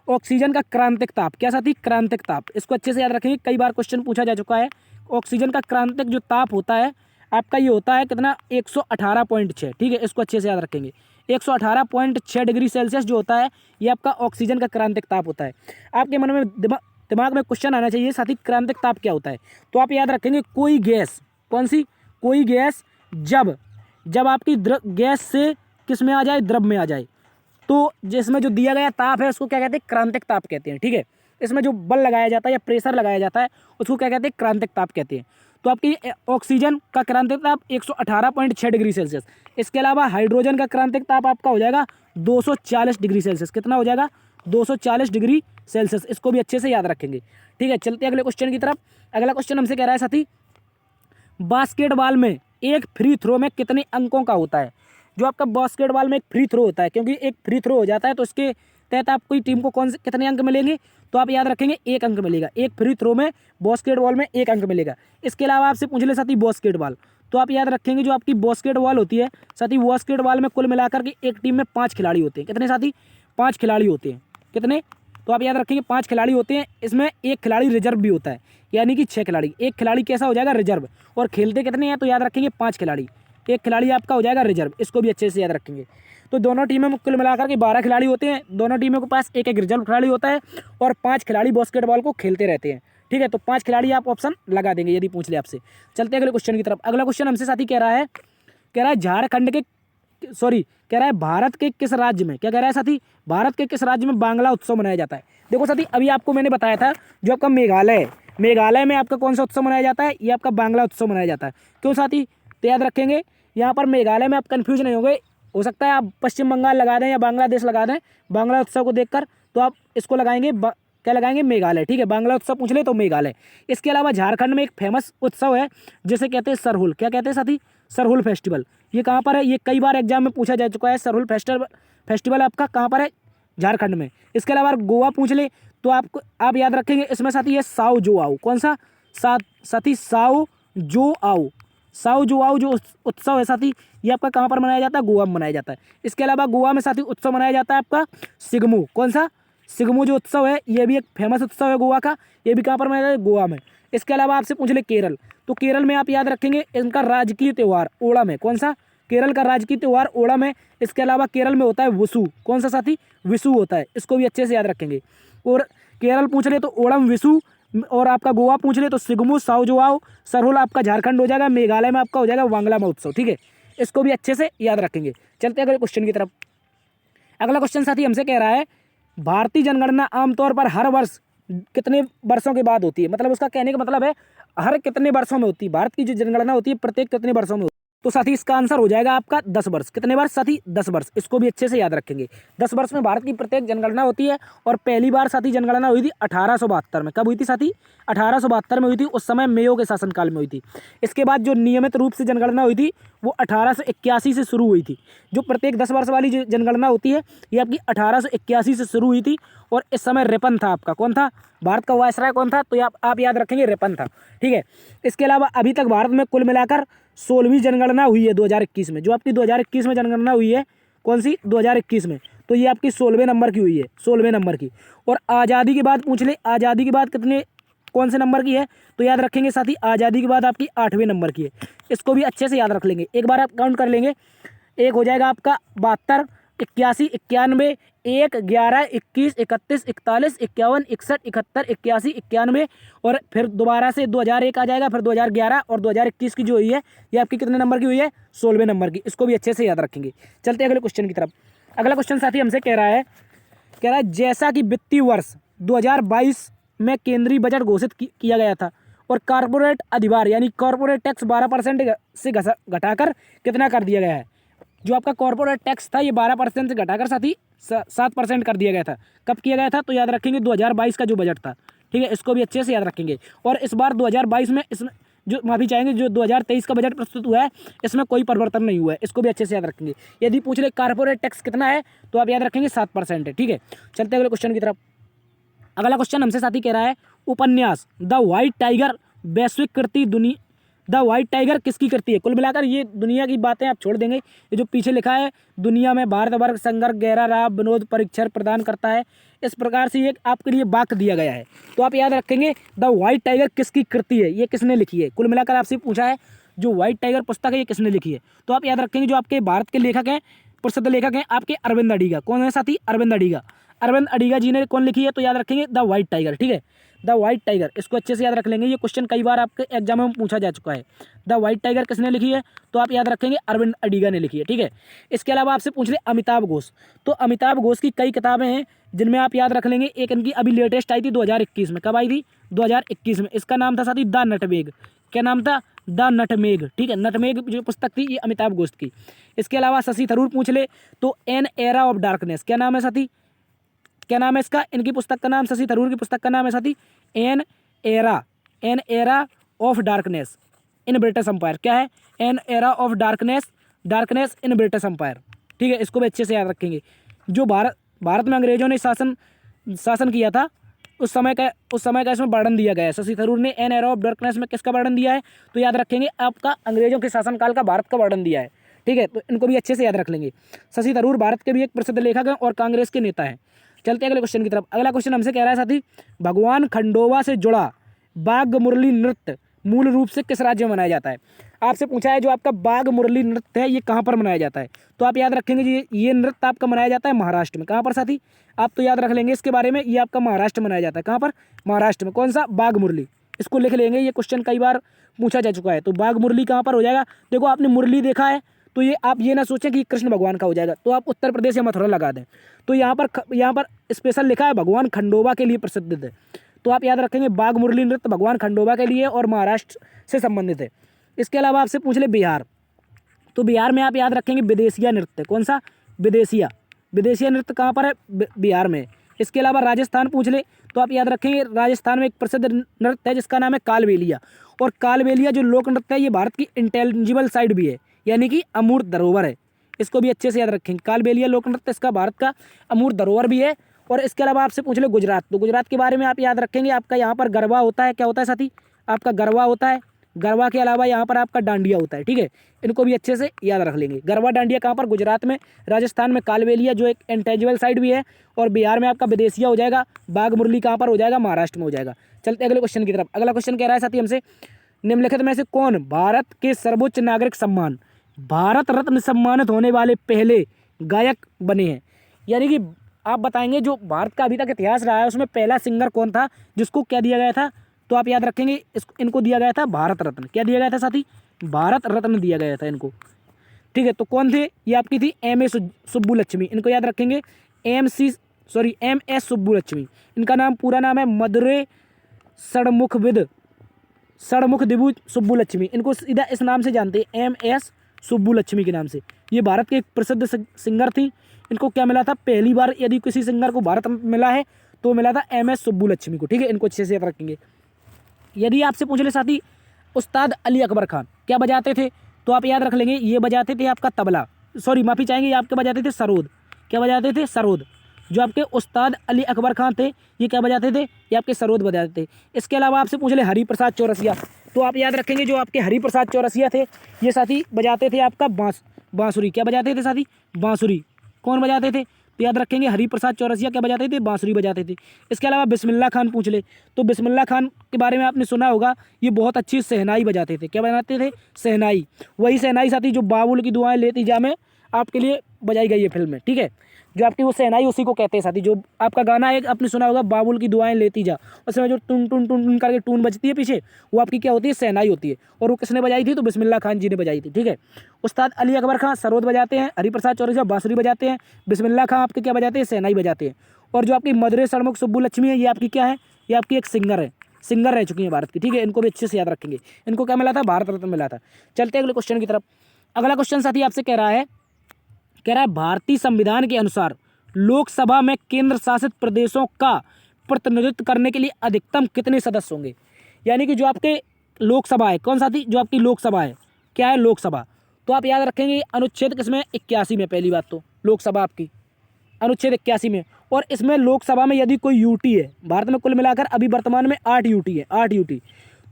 A: ऑक्सीजन का क्रांतिक ताप। क्या साथी? क्रांतिक ताप। इसको अच्छे से याद रखेंगे, कई बार क्वेश्चन पूछा जा चुका है। ऑक्सीजन का क्रांतिक जो ताप होता है आपका ये होता है कितना? 118.6। ठीक है, इसको अच्छे से याद रखेंगे। 118.6 डिग्री सेल्सियस जो होता है ये आपका ऑक्सीजन का क्रांतिक ताप होता है। आपके मन में दिमाग में क्वेश्चन आना चाहिए साथी क्रांतिक ताप क्या होता है? तो आप याद रखेंगे कोई गैस, कौन सी? कोई गैस जब आपकी गैस से किस में आ जाए? द्रव में आ जाए, तो जिसमें जो दिया गया ताप है उसको क्या कहते हैं? क्रांतिक ताप कहते हैं। ठीक है, इसमें जो बल लगाया जाता है या प्रेशर लगाया जाता है उसको क्या कहते हैं? क्रांतिक ताप कहते हैं। तो आपकी ऑक्सीजन का क्रांतिक ताप 118.6 डिग्री सेल्सियस। इसके अलावा हाइड्रोजन का क्रांतिक ताप आपका हो जाएगा 240 डिग्री सेल्सियस। कितना हो जाएगा? 240 डिग्री सेल्सियस। इसको भी अच्छे से याद रखेंगे। ठीक है, चलते हैं अगले क्वेश्चन की तरफ। अगला क्वेश्चन हमसे कह रहा है साथी बास्केटबॉल में एक फ्री थ्रो में कितने अंकों का होता है? जो आपका बास्केटबॉल में एक फ्री थ्रो होता है, क्योंकि एक फ्री थ्रो हो जाता है तो इसके तहत आपकी टीम को कितने अंक मिलेंगे? तो आप याद रखेंगे 1 अंक मिलेगा। एक फ्री थ्रो में बास्केटबॉल में 1 अंक मिलेगा। इसके अलावा आपसे पूछ ले साथी बास्केटबॉल, तो आप याद रखेंगे जो आपकी बास्केटबॉल होती है साथी, बास्केटबॉल में कुल मिलाकर के एक टीम में 5 खिलाड़ी होते हैं। कितने साथी? 5 खिलाड़ी होते हैं। कितने? तो आप याद रखेंगे 5 खिलाड़ी होते हैं। इसमें एक खिलाड़ी रिजर्व भी होता है, यानी कि 6 खिलाड़ी। एक खिलाड़ी कैसा हो जाएगा? रिजर्व। और खेलते कितने हैं? तो याद रखेंगे 5 खिलाड़ी। एक खिलाड़ी आपका हो जाएगा रिजर्व। इसको भी अच्छे से याद रखेंगे। तो दोनों टीमों में कुल मिलाकर के 12 खिलाड़ी होते हैं। दोनों टीमों के पास एक रिजर्व खिलाड़ी होता है और 5 खिलाड़ी बास्केटबॉल को खेलते रहते हैं। ठीक है, तो 5 खिलाड़ी आप ऑप्शन लगा देंगे यदि पूछ ले आपसे। चलते हैं अगले क्वेश्चन की तरफ। अगला क्वेश्चन हमसे साथी कह रहा है भारत के किस राज्य में, क्या कह रहा है साथी? भारत के किस राज्य में बांग्ला उत्सव मनाया जाता है? देखो साथी अभी आपको मैंने बताया था जो आपका मेघालय में आपका कौन सा उत्सव मनाया जाता है? ये आपका बांग्ला उत्सव मनाया जाता है। क्यों साथी? तो याद रखेंगे यहाँ पर मेघालय में आप कंफ्यूज नहीं होंगे। हो सकता है आप पश्चिम बंगाल लगा दें या बांग्लादेश लगा दें बांग्ला उत्सव को देखकर, तो आप इसको लगाएंगे क्या लगाएंगे? मेघालय। ठीक है, बांग्ला उत्सव पूछ ले तो मेघालय। इसके अलावा झारखंड में एक फेमस उत्सव है जिसे कहते हैं सरहुल। क्या कहते हैं साथी? सरहुल फेस्टिवल। ये कहाँ पर है? ये कई बार एग्जाम में पूछा जा चुका है। सरहुल फेस्टिवल आपका कहाँ पर है? झारखंड में। इसके अलावा गोवा पूछ ले तो आप याद रखेंगे इसमें साथी ये साओ जो आओ। कौन सा साथी? साओ जो आओ जो उत्सव है साथी ये आपका कहाँ पर मनाया जाता है? गोवा में मनाया जाता है। इसके अलावा गोवा में साथी उत्सव मनाया जाता है आपका सिगमू। कौन सा? सिगमू जो उत्सव है ये भी एक फेमस उत्सव है गोवा का। ये भी कहाँ पर मनाया जाता है? गोवा में। इसके अलावा आपसे पूछ ले केरल, तो केरल में आप याद रखेंगे इनका राजकीय त्यौहार ओणम है। कौन सा? केरल का राजकीय त्यौहार ओणम है। इसके अलावा केरल में होता है विशु। कौन सा साथी? विशु होता है। इसको भी अच्छे से याद रखेंगे। और केरल पूछ ले तो ओणम, विशु, और आपका गोवा पूछ ले तो सिगमू, साओजुआओ, सरहुल आपका झारखंड हो जाएगा। मेघालय में आपका हो जाएगा वांगला महोत्सव। ठीक है, इसको भी अच्छे से याद रखेंगे। चलते हैं अगले क्वेश्चन की तरफ। अगला क्वेश्चन साथी हमसे कह रहा है भारतीय जनगणना आमतौर पर हर वर्ष कितने वर्षों के बाद होती है, मतलब उसका कहने का मतलब है हर कितने वर्षों में होती है। भारत की जो जनगणना होती है प्रत्येक कितने वर्षों में होती है। तो साथी इसका आंसर हो जाएगा आपका 10 वर्ष। कितने वर्ष साथी? 10 वर्ष। इसको भी अच्छे से याद रखेंगे। 10 वर्ष में भारत की प्रत्येक जनगणना होती है। और पहली बार साथी जनगणना हुई थी 1872 में। कब हुई थी साथी? 1872 में हुई थी। उस समय मेयो के शासनकाल में हुई थी। इसके बाद जो नियमित रूप से जनगणना हुई थी वो 1881 से शुरू हुई थी। जो प्रत्येक 10 वर्ष वाली जो जनगणना होती है ये आपकी 1881 से शुरू हुई थी। और इस समय रिपन था आपका। कौन था? भारत का वायसराय कौन था? तो आप याद रखेंगे रिपन था। ठीक है। इसके अलावा अभी तक भारत में कुल मिलाकर 16वीं जनगणना हुई है 2021 में। जो आपकी 2021 में जनगणना हुई है, कौन सी? 2021 में। तो ये आपकी 16वें नंबर की हुई है, 16वें नंबर की। और आज़ादी के बाद पूछ ले, आज़ादी के बाद कितने कौन से नंबर की है? तो याद रखेंगे साथी आज़ादी के बाद आपकी 8वें नंबर की है। इसको भी अच्छे से याद रख लेंगे। एक बार आप काउंट कर लेंगे। एक हो जाएगा आपका 72, 81, 91, 1, 11, 21, 31, 41, 51, 61, 71, 81, 91 और फिर दोबारा से 2001 आ जाएगा, फिर 2011 और 2021 की जो हुई है ये आपकी कितने नंबर की हुई है? 16वें नंबर की। इसको भी अच्छे से याद रखेंगे। चलते हैं अगले क्वेश्चन की तरफ। अगला क्वेश्चन साथी हमसे कह रहा है जैसा कि वित्तीय वर्ष 2022 में केंद्रीय बजट घोषित किया गया था और कॉर्पोरेट अधिभार यानी कॉर्पोरेट टैक्स 12% से घटाकर कितना कर दिया गया है। जो आपका कॉर्पोरेट टैक्स था ये 12% से घटाकर साथ ही 7% कर दिया गया था। कब किया गया था? तो याद रखेंगे 2022 का जो बजट था। ठीक है। इसको भी अच्छे से याद रखेंगे। और इस बार 2022 में इसमें जो माफ़ी चाहेंगे जो 2023 का बजट प्रस्तुत हुआ है इसमें कोई परिवर्तन नहीं हुआ है। इसको भी अच्छे से याद रखेंगे। यदि पूछ ले कॉर्पोरेट टैक्स कितना है तो आप याद रखेंगे 7% है। ठीक है। चलते अगले क्वेश्चन की तरफ। अगला क्वेश्चन हमसे साथी कह रहा है उपन्यास द व्हाइट टाइगर वैश्विक कृति द व्हाइट टाइगर किसकी कृति है? कुल मिलाकर ये दुनिया की बातें आप छोड़ देंगे। ये जो पीछे लिखा है दुनिया में भारत वर्ग संघर्ष गहरा राह विनोद परीक्षण प्रदान करता है, इस प्रकार से ये आपके लिए वाक्य दिया गया है। तो आप याद रखेंगे द व्हाइट टाइगर किसकी कृति है, ये किसने लिखी है। कुल मिलाकर आपसे पूछा है जो व्हाइट टाइगर पुस्तक है ये किसने लिखी है। तो आप याद रखेंगे जो आपके भारत के लेखक हैं, प्रसिद्ध लेखक हैं आपके अरविंद अडिगा। कौन है साथी? अरविंद अडिगा। अरविंद अडिगा जी ने कौन लिखी है? तो याद रखेंगे द व्हाइट टाइगर। ठीक है। द व्हाइट टाइगर, इसको अच्छे से याद रख लेंगे। ये क्वेश्चन कई बार आपके एग्जाम में पूछा जा चुका है। द व्हाइट टाइगर किसने लिखी है? तो आप याद रखेंगे अरविंद अडिगा ने लिखी है। ठीक है। इसके अलावा आपसे पूछ ले अमिताभ घोष। तो अमिताभ घोष की कई किताबें हैं जिनमें आप याद रख लेंगे। एक इनकी अभी लेटेस्ट आई थी 2021 में। कब आई थी? 2021 में। इसका नाम था साथी द नटमेग। क्या नाम था? The nutmeg. ठीक है। नटमेग जो पुस्तक थी ये अमिताभ घोष की। इसके अलावा शशि थरूर पूछ ले तो एन एरा ऑफ डार्कनेस, क्या नाम है साथी? क्या नाम है इसका? इनकी पुस्तक का नाम, शशि थरूर की पुस्तक का नाम है साथी an era of darkness in British Empire. क्या है? An era of darkness in British Empire. ठीक है। इसको भी अच्छे से याद रखेंगे। जो भारत में अंग्रेजों ने शासन किया था उस समय का इसमें वर्णन दिया गया है। शशि थरूर ने एन एरा ऑफ डार्कनेस में किसका वर्णन दिया है? तो याद रखेंगे आपका अंग्रेजों के शासनकाल का भारत का वर्णन दिया है। ठीक है। तो इनको भी अच्छे से याद रख लेंगे। शशि थरूर भारत के भी एक प्रसिद्ध लेखक हैं और कांग्रेस के नेता हैं। चलते अगले क्वेश्चन की तरफ। अगला क्वेश्चन हमसे कह रहा है साथी भगवान खंडोबा से जुड़ा बाघ मुरली नृत्य मूल रूप से किस राज्य में मनाया जाता है? आपसे पूछा है जो आपका बाघ मुरली नृत्य है ये कहाँ पर मनाया जाता है? तो आप याद रखेंगे जी ये नृत्य आपका मनाया जाता है महाराष्ट्र में। कहाँ पर साथी? आप तो याद रख लेंगे इसके बारे में। ये आपका महाराष्ट्र में मनाया जाता है। कहाँ पर? महाराष्ट्र में। कौन सा? बाघ मुरली। इसको लिख लेंगे। ये क्वेश्चन कई बार पूछा जा चुका है। तो बाघ मुरली कहाँ पर हो जाएगा? देखो आपने मुरली देखा है तो ये आप ये ना सोचें कि कृष्ण भगवान का हो जाएगा। तो आप उत्तर प्रदेश या मथुरा लगा दें। तो यहाँ पर स्पेशल लिखा है भगवान खंडोबा के लिए प्रसिद्ध है। तो आप याद रखेंगे बाघ मुरली नृत्य भगवान खंडोबा के लिए और महाराष्ट्र से संबंधित है। इसके अलावा आपसे पूछ ले बिहार। तो बिहार में आप याद रखेंगे विदेशिया नृत्य। कौन सा? विदेशिया नृत्य कहाँ पर है? बिहार में। इसके अलावा राजस्थान पूछ ले तो आप याद रखेंगे राजस्थान में एक प्रसिद्ध नृत्य है जिसका नाम है कालबेलिया। और कालबेलिया जो लोक नृत्य है ये भारत की इंटेलिजिबल साइड भी है यानी कि अमूर्त धरोहर है। इसको भी अच्छे से याद रखेंगे। कालबेलिया लोक नृत्य इसका भारत का अमूर्त धरोहर भी है। और इसके अलावा आपसे पूछ ले गुजरात। तो गुजरात के बारे में आप याद रखेंगे आपका यहाँ पर गरबा होता है। क्या होता है साथी? आपका गरबा होता है। गरबा के अलावा यहाँ पर आपका डांडिया होता है। ठीक है। इनको भी अच्छे से याद रख लेंगे। गरबा डांडिया कहाँ पर? गुजरात में। राजस्थान में कालबेलिया जो एक इंटेलिजिबल साइड भी है। और बिहार में आपका विदेशिया हो जाएगा। बाघ मुरली कहाँ पर हो जाएगा? महाराष्ट्र में हो जाएगा। चलते अगले क्वेश्चन की तरफ। अगला क्वेश्चन कह रहा है साथी हमसे निम्नलिखित में से कौन भारत के सर्वोच्च नागरिक सम्मान भारत रत्न सम्मानित होने वाले पहले गायक बने हैं? यानी कि आप बताएंगे जो भारत का अभी तक इतिहास रहा है उसमें पहला सिंगर कौन था जिसको क्या दिया गया था? तो आप याद रखेंगे इनको दिया गया था भारत रत्न। क्या दिया गया था साथी? भारत रत्न दिया गया था इनको। ठीक है। तो कौन थे? ये आपकी थी एम ए सुब्बुलक्ष्मी। इनको याद रखेंगे MS सुब्बुलक्ष्मी। इनका नाम पूरा नाम है मदुरै षणमुखदिब्बू सुब्बुलक्ष्मी। इनको सीधा इस नाम से जानते हैं, MS सुब्बुलक्ष्मी के नाम से। ये भारत के एक प्रसिद्ध सिंगर थी। इनको क्या मिला था, पहली बार यदि किसी सिंगर को भारत में मिला है तो मिला था MS सुब्बुलक्ष्मी को। ठीक है, इनको अच्छे से याद रखेंगे। यदि आपसे पूछ ले साथी उस्ताद अली अकबर खान क्या बजाते थे, तो आप याद रख लेंगे ये बजाते थे आपका तबला, सॉरी माफ़ी चाहेंगे, ये आपके बजाते थे सरोद। क्या बजाते थे, सरोद। जो आपके उस्ताद अली अकबर खान थे ये क्या बजाते थे, ये आपके सरोद बजाते थे। इसके अलावा आपसे पूछ ले हरिप्रसाद चौरसिया, तो आप याद रखेंगे जो आपके हरिप्रसाद चौरसिया थे ये साथी बजाते थे आपका बांसुरी। क्या बजाते थे साथी, बांसुरी। कौन बजाते थे, तो याद रखेंगे हरिप्रसाद चौरसिया क्या बजाते थे, बांसुरी बजाते थे। इसके अलावा बिस्मिल्लाह खान पूछ ले, तो बिस्मिल्लाह खान के बारे में आपने सुना होगा, ये बहुत अच्छी शहनाई बजाते थे। क्या बजाते थे, शहनाई। वही शहनाई साथी जो बाबुल की दुआएं लेती जा में आपके लिए बजाई गई है फिल्म में। ठीक है, जो आपकी वो शहनाई उसी को कहते हैं साथी। जो आपका गाना एक आपने सुना होगा बाबुल की दुआएं लेती जा, उसमें जो टून टून टून टून करके टून बजती है पीछे, वो आपकी क्या होती है, शहनाई होती है। और वो किसने बजाई थी, तो बिस्मिल्लाह खान जी ने बजाई थी। ठीक है, उस्ताद अली अकबर खान सरोद बजाते हैं, हरिप्रसाद चौरसिया बांसुरी बजाते हैं, बिस्मिल्लाह खान आपके क्या बजाते हैं, शहनाई बजाते हैं। और जो आपकी मदुरै षणमुख सुब्बुलक्ष्मी है ये आपकी क्या है, ये आपकी एक सिंगर है, सिंगर रह चुकी है भारत की। ठीक है, इनको भी अच्छे से याद रखेंगे। इनको क्या मिला था, भारत रत्न मिला था। चलते हैं अगले क्वेश्चन की तरफ। अगला क्वेश्चन साथी आपसे कह रहा है भारतीय संविधान के अनुसार लोकसभा में केंद्र शासित प्रदेशों का प्रतिनिधित्व करने के लिए अधिकतम कितने सदस्य होंगे। यानी कि जो आपके लोकसभा है, कौन साथी, जो आपकी लोकसभा है, क्या है लोकसभा, तो आप याद रखेंगे अनुच्छेद किसमें, 81 में। पहली बात तो लोकसभा आपकी अनुच्छेद 81 में। और इसमें लोकसभा में यदि कोई यूटी है, भारत में कुल मिलाकर अभी वर्तमान में 8 यूटी है, 8 यूटी,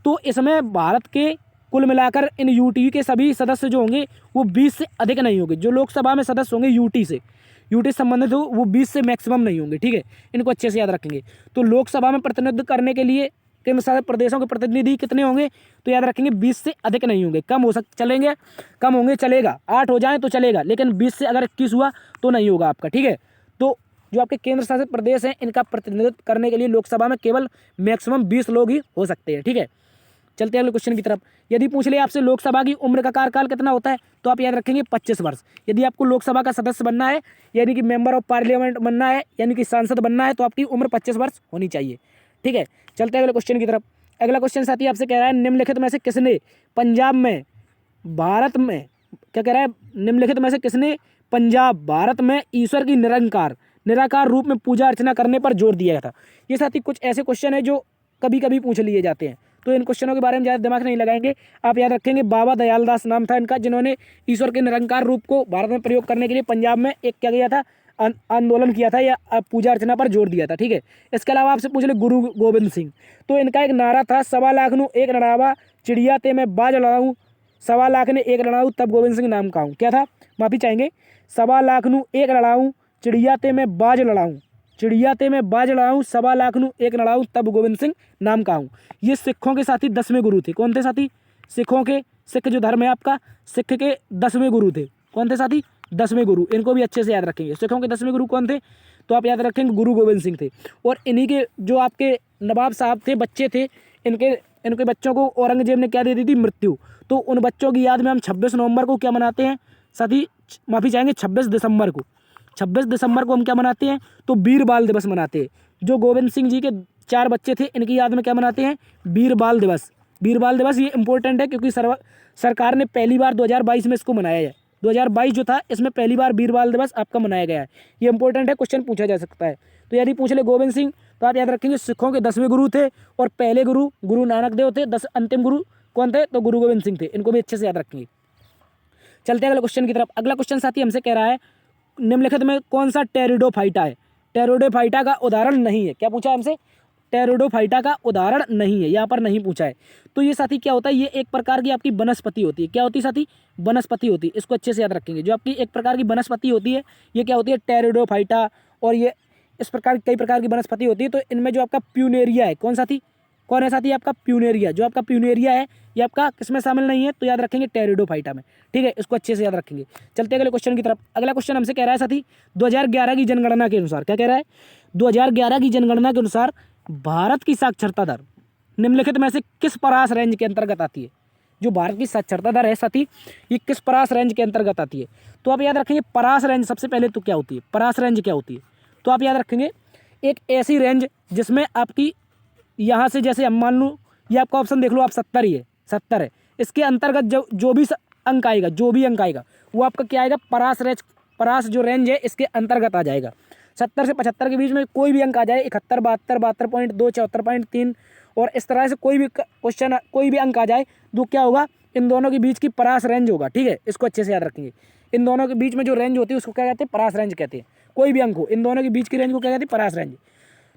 A: तो इसमें भारत के कुल मिलाकर इन यूटी के सभी सदस्य जो होंगे वो 20 से अधिक नहीं होंगे। जो लोकसभा में सदस्य होंगे यूटी से संबंधित हो वो 20 से मैक्सिमम नहीं होंगे। ठीक है, इनको अच्छे से याद रखेंगे। तो लोकसभा में प्रतिनिधित्व करने के लिए केंद्र शासित प्रदेशों के प्रतिनिधि कितने होंगे, तो याद रखेंगे 20 से अधिक नहीं होंगे। कम हो चलेंगे, कम होंगे चलेगा, 8 हो जाए तो चलेगा, लेकिन 20 से अगर 21 हुआ तो नहीं होगा आपका। ठीक है, तो जो आपके केंद्र शासित प्रदेश हैं इनका प्रतिनिधित्व करने के लिए लोकसभा में केवल मैक्सिमम 20 लोग ही हो सकते हैं। ठीक है, चलते हैं अगले क्वेश्चन की तरफ। यदि पूछ ले आपसे लोकसभा की उम्र का कार्यकाल कितना होता है, तो आप याद रखेंगे 25 वर्ष। यदि आपको लोकसभा का सदस्य बनना है, यानी कि मेंबर ऑफ पार्लियामेंट बनना है, यानी कि सांसद बनना है, तो आपकी उम्र 25 वर्ष होनी चाहिए। ठीक है, चलते हैं अगले क्वेश्चन की तरफ। अगला क्वेश्चन साथी आपसे कह रहा है निम्नलिखित में से किसने पंजाब में भारत में, क्या कह रहा है, निम्नलिखित में से किसने पंजाब भारत में ईश्वर की निराकार रूप में पूजा अर्चना करने पर जोर दिया था। ये साथी कुछ ऐसे क्वेश्चन है जो कभी कभी पूछ लिए जाते हैं, तो इन क्वेश्चनों के बारे में ज़्यादा दिमाग नहीं लगाएंगे। आप याद रखेंगे बाबा दयाल दास नाम था इनका, जिन्होंने ईश्वर के निरंकार रूप को भारत में प्रयोग करने के लिए पंजाब में एक क्या किया था, आंदोलन किया था या पूजा अर्चना पर जोर दिया था। ठीक है, इसके अलावा आपसे पूछ ले गुरु गोविंद सिंह, तो इनका एक नारा था 1.25 लाख नू एक लड़ावा चिड़िया ते मैं बाज लड़ाऊँ, 1.25 लाख ने एक लड़ाऊँ तब गोविंद सिंह नाम कहूँ। क्या था, माफ़ी चाहेंगे, 1.25 लाख नू एक लड़ाऊँ चिड़िया ते मैं बाज लड़ाऊँ, चिड़िया ते मैं बाज लड़ाऊँ 1.25 लाख नू एक लड़ाऊँ तब गोविंद सिंह नाम कहूँ। ये सिखों के साथी 10वें गुरु थे। कौन थे साथी, सिखों के, सिख जो धर्म है आपका, सिख के 10वें गुरु थे। कौन थे साथी, 10वें गुरु। इनको भी अच्छे से याद रखेंगे। सिखों के 10वें गुरु कौन थे, तो आप याद रखेंगे गुरु गोविंद सिंह थे। और इन्हीं के जो आपके नवाब साहब थे, बच्चे थे, इनके बच्चों को औरंगजेब ने क्या दे दी थी, मृत्यु। तो उन बच्चों की याद में हम 26 नवंबर को क्या मनाते हैं साथी, माफ़ी चाहेंगे 26 दिसंबर को, 26 दिसंबर को हम क्या मनाते हैं, तो वीर बाल दिवस मनाते हैं। जो गोविंद सिंह जी के 4 बच्चे थे इनकी याद में क्या मनाते हैं, वीर बाल दिवस। वीर बाल दिवस ये इंपॉर्टेंट है क्योंकि सरकार ने पहली बार 2022 में इसको मनाया है। 2022 जो था इसमें पहली बार वीर बाल दिवस आपका मनाया गया है। ये इंपॉर्टेंट है, क्वेश्चन पूछा जा सकता है। तो यदि पूछ ले गोविंद सिंह, तो आप याद रखेंगे सिखों के 10वें गुरु थे और पहले गुरु नानक देव थे। 10 अंतिम गुरु कौन थे, तो गुरु गोविंद सिंह थे। इनको भी अच्छे से याद रखेंगे। चलते हैं अगले क्वेश्चन की तरफ। अगला क्वेश्चन साथी हमसे कह रहा है निम्नलिखित में कौन सा टेरिडोफाइटा है, टेरिडोफाइटा का उदाहरण नहीं है। क्या पूछा है हमसे, टेरिडोफाइटा का उदाहरण नहीं है, यहाँ पर नहीं पूछा है। तो ये साथी क्या होता है, ये एक प्रकार की आपकी वनस्पति होती है। क्या होती है साथी, वनस्पति होती है। इसको अच्छे से याद रखेंगे। जो आपकी एक प्रकार की वनस्पति होती है ये क्या होती है, टेरिडोफाइटा। और ये इस प्रकार कई प्रकार की वनस्पति होती है। तो इनमें जो आपका प्यूनेरिया है, कौन है साथी, आपका प्यूनेरिया। जो आपका प्यूनेरिया है ये आपका किसमें शामिल नहीं है, तो याद रखेंगे टेरिडोफाइटा में। ठीक है, इसको अच्छे से याद रखेंगे। चलते अगले क्वेश्चन की तरफ। अगला क्वेश्चन हमसे कह रहा है साथी 2011 की जनगणना के अनुसार, क्या कह रहा है, 2011 की जनगणना के अनुसार भारत की साक्षरता दर निम्नलिखित में से किस परास रेंज के अंतर्गत आती है। जो भारत की साक्षरता दर है साथी ये किस परास रेंज के अंतर्गत आती है। तो आप याद रखेंगे परास रेंज, सबसे पहले तो क्या होती है, परास रेंज क्या होती है, तो आप याद रखेंगे एक ऐसी रेंज जिसमें आपकी यहाँ से, जैसे हम मान लूँ ये आपका ऑप्शन देख लो आप 70 ही है, 70 है, इसके अंतर्गत जो भी अंक आएगा वो आपका क्या आएगा, परास जो रेंज है इसके अंतर्गत आ जाएगा। 70 से 75 के बीच में कोई भी अंक आ जाए, 71, 72, 72.2, 74.3 और इस तरह से कोई भी क्वेश्चन, कोई भी अंक आ जाए तो क्या होगा, इन दोनों के बीच की परास रेंज होगा। ठीक है, इसको अच्छे से याद रखेंगे। इन दोनों के बीच में जो रेंज होती है उसको क्या कहते हैं, परास रेंज कहते हैं। कोई भी अंक हो, इन दोनों के बीच की रेंज को क्या कहते हैं, परास रेंज।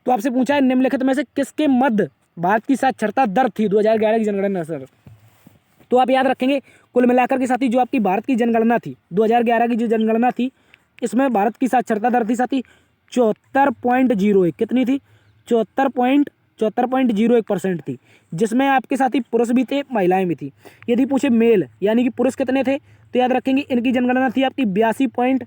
A: तो आपसे पूछा है निम्नलिखित में से किसके मध्य भारत की साक्षरता दर थी 2011 की जनगणना सर। तो आप याद रखेंगे कुल मिलाकर के साथी जो आपकी भारत की जनगणना थी 2011 की जो जनगणना थी, इसमें भारत की साक्षरता दर थी साथी 74.01। कितनी थी, 74.01% थी, जिसमें आपके साथी पुरुष भी थे, महिलाएं भी थी। यदि पूछे मेल यानी कि पुरुष कितने थे, तो याद रखेंगे इनकी जनगणना थी आपकी 82 पॉइंट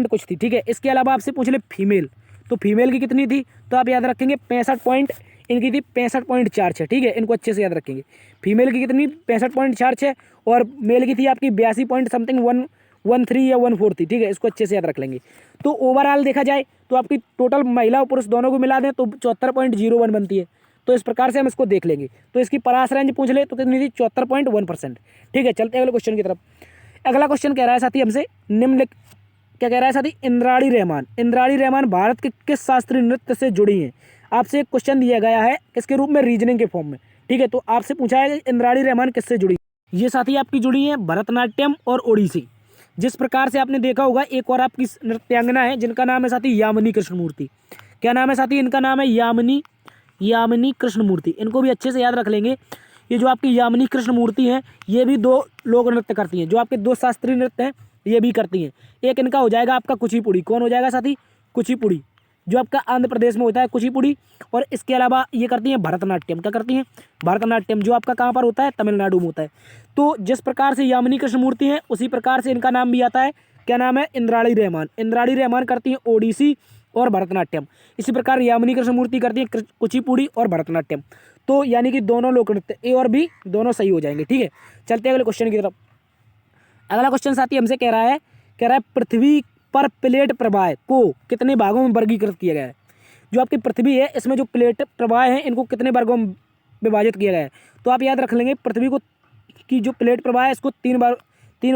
A: कुछ थी। ठीक है, इसके अलावा आपसे पूछ ले फीमेल, तो फीमेल की कितनी थी, तो आप याद रखेंगे 65 पॉइंट, इनकी थी 65.46। ठीक है, इनको अच्छे से याद रखेंगे। फीमेल की कितनी 65.46 और मेल की थी आपकी 82 पॉइंट समथिंग 113 या 14 थी। ठीक है, इसको अच्छे से याद रख लेंगे। तो ओवरऑल देखा जाए तो आपकी टोटल महिला और पुरुष दोनों को मिला दें तो 74.01 बनती है। तो इस प्रकार से हम इसको देख लेंगे। तो इसकी परास रेंज पूछ ले तो कितनी थी, 74.1%। ठीक है, चलते हैं अगले क्वेश्चन की तरफ। अगला क्वेश्चन कह रहा है साथी हमसे निम्नलिखित, क्या कह रहा है साथी, इंद्राणी रहमान भारत के किस शास्त्रीय नृत्य से जुड़ी हैं। आपसे एक क्वेश्चन दिया गया है किसके रूप में, रीजनिंग के फॉर्म में। ठीक है, तो आपसे पूछा है इंद्राणी रहमान किससे जुड़ी। ये साथी आपकी जुड़ी है भरतनाट्यम और ओडिसी। जिस प्रकार से आपने देखा होगा एक और आपकी नृत्यांगना है जिनका नाम है साथी यामिनी कृष्णमूर्ति। क्या नाम है साथी, इनका नाम है यामिनी कृष्णमूर्ति। इनको भी अच्छे से याद रख लेंगे। ये जो आपकी यामिनी कृष्णमूर्ति हैं ये भी 2 लोक नृत्य करती हैं, जो आपके 2 शास्त्रीय नृत्य हैं ये भी करती हैं। एक इनका हो जाएगा आपका कुचिपुड़ी। कौन हो जाएगा साथी, कुचिपुड़ी, जो आपका आंध्र प्रदेश में होता है कुचिपुड़ी। और इसके अलावा ये करती हैं भरतनाट्यम। क्या करती हैं, भरतनाट्यम, जो आपका कहाँ पर होता है, तमिलनाडु में होता है। तो जिस प्रकार से यामिनी कृष्णमूर्ति हैं उसी प्रकार से इनका नाम भी आता है, क्या नाम है, इंद्राणी रहमान करती हैं ओडिसी और भरतनाट्यम। इसी प्रकार यामिनी कृष्णमूर्ति करती हैं कुचिपुड़ी और भरतनाट्यम। तो यानी कि दोनों लोक नृत्य ए और बी दोनों सही हो जाएंगे। ठीक है, चलते हैं अगले क्वेश्चन की तरफ। अगला क्वेश्चन साथी हमसे कह रहा है पृथ्वी पर प्लेट प्रवाह को कितने भागों में वर्गीकृत किया गया है। जो आपकी पृथ्वी है इसमें जो प्लेट प्रवाह हैं इनको कितने वर्गों में विभाजित किया गया है। तो आप याद रख लेंगे पृथ्वी को की जो प्लेट प्रवाह है इसको 3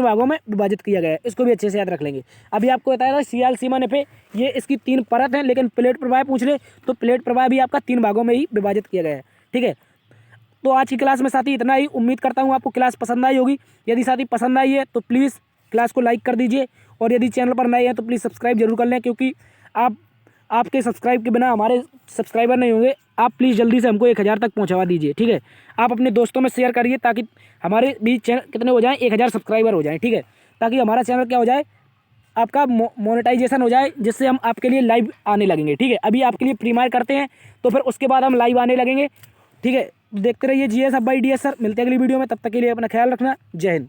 A: भागों में विभाजित किया गया है। इसको भी अच्छे से याद रख लेंगे। अभी आपको बताया था सियाल सीमा नफे, ये इसकी 3 परत हैं, लेकिन प्लेट प्रवाह पूछ ले तो प्लेट प्रवाह भी आपका 3 भागों में ही विभाजित किया गया है। ठीक है, तो आज की क्लास में साथी इतना ही। उम्मीद करता हूँ आपको क्लास पसंद आई होगी। यदि साथी पसंद आई है तो प्लीज़ क्लास को लाइक कर दीजिए और यदि चैनल पर नए हैं तो प्लीज़ सब्सक्राइब जरूर कर लें, क्योंकि आपके सब्सक्राइब के बिना हमारे सब्सक्राइबर नहीं होंगे। आप प्लीज़ जल्दी से हमको 1000 तक पहुंचवा दीजिए। ठीक है, आप अपने दोस्तों में शेयर करिए ताकि हमारे भी चैनल कितने हो जाएं, 1000 सब्सक्राइबर हो जाएं। ठीक है, ताकि हमारा चैनल क्या हो जाए, आपका मोनेटाइजेशन हो जाए, जिससे हम आपके लिए लाइव आने लगेंगे। ठीक है, अभी आपके लिए प्रीमायर करते हैं तो फिर उसके बाद हम लाइव आने लगेंगे। ठीक है, देखते रहिए GS हब बाय DS सर। मिलते हैं अगली वीडियो में, तब तक के लिए अपना ख्याल रखना। जय हिंद।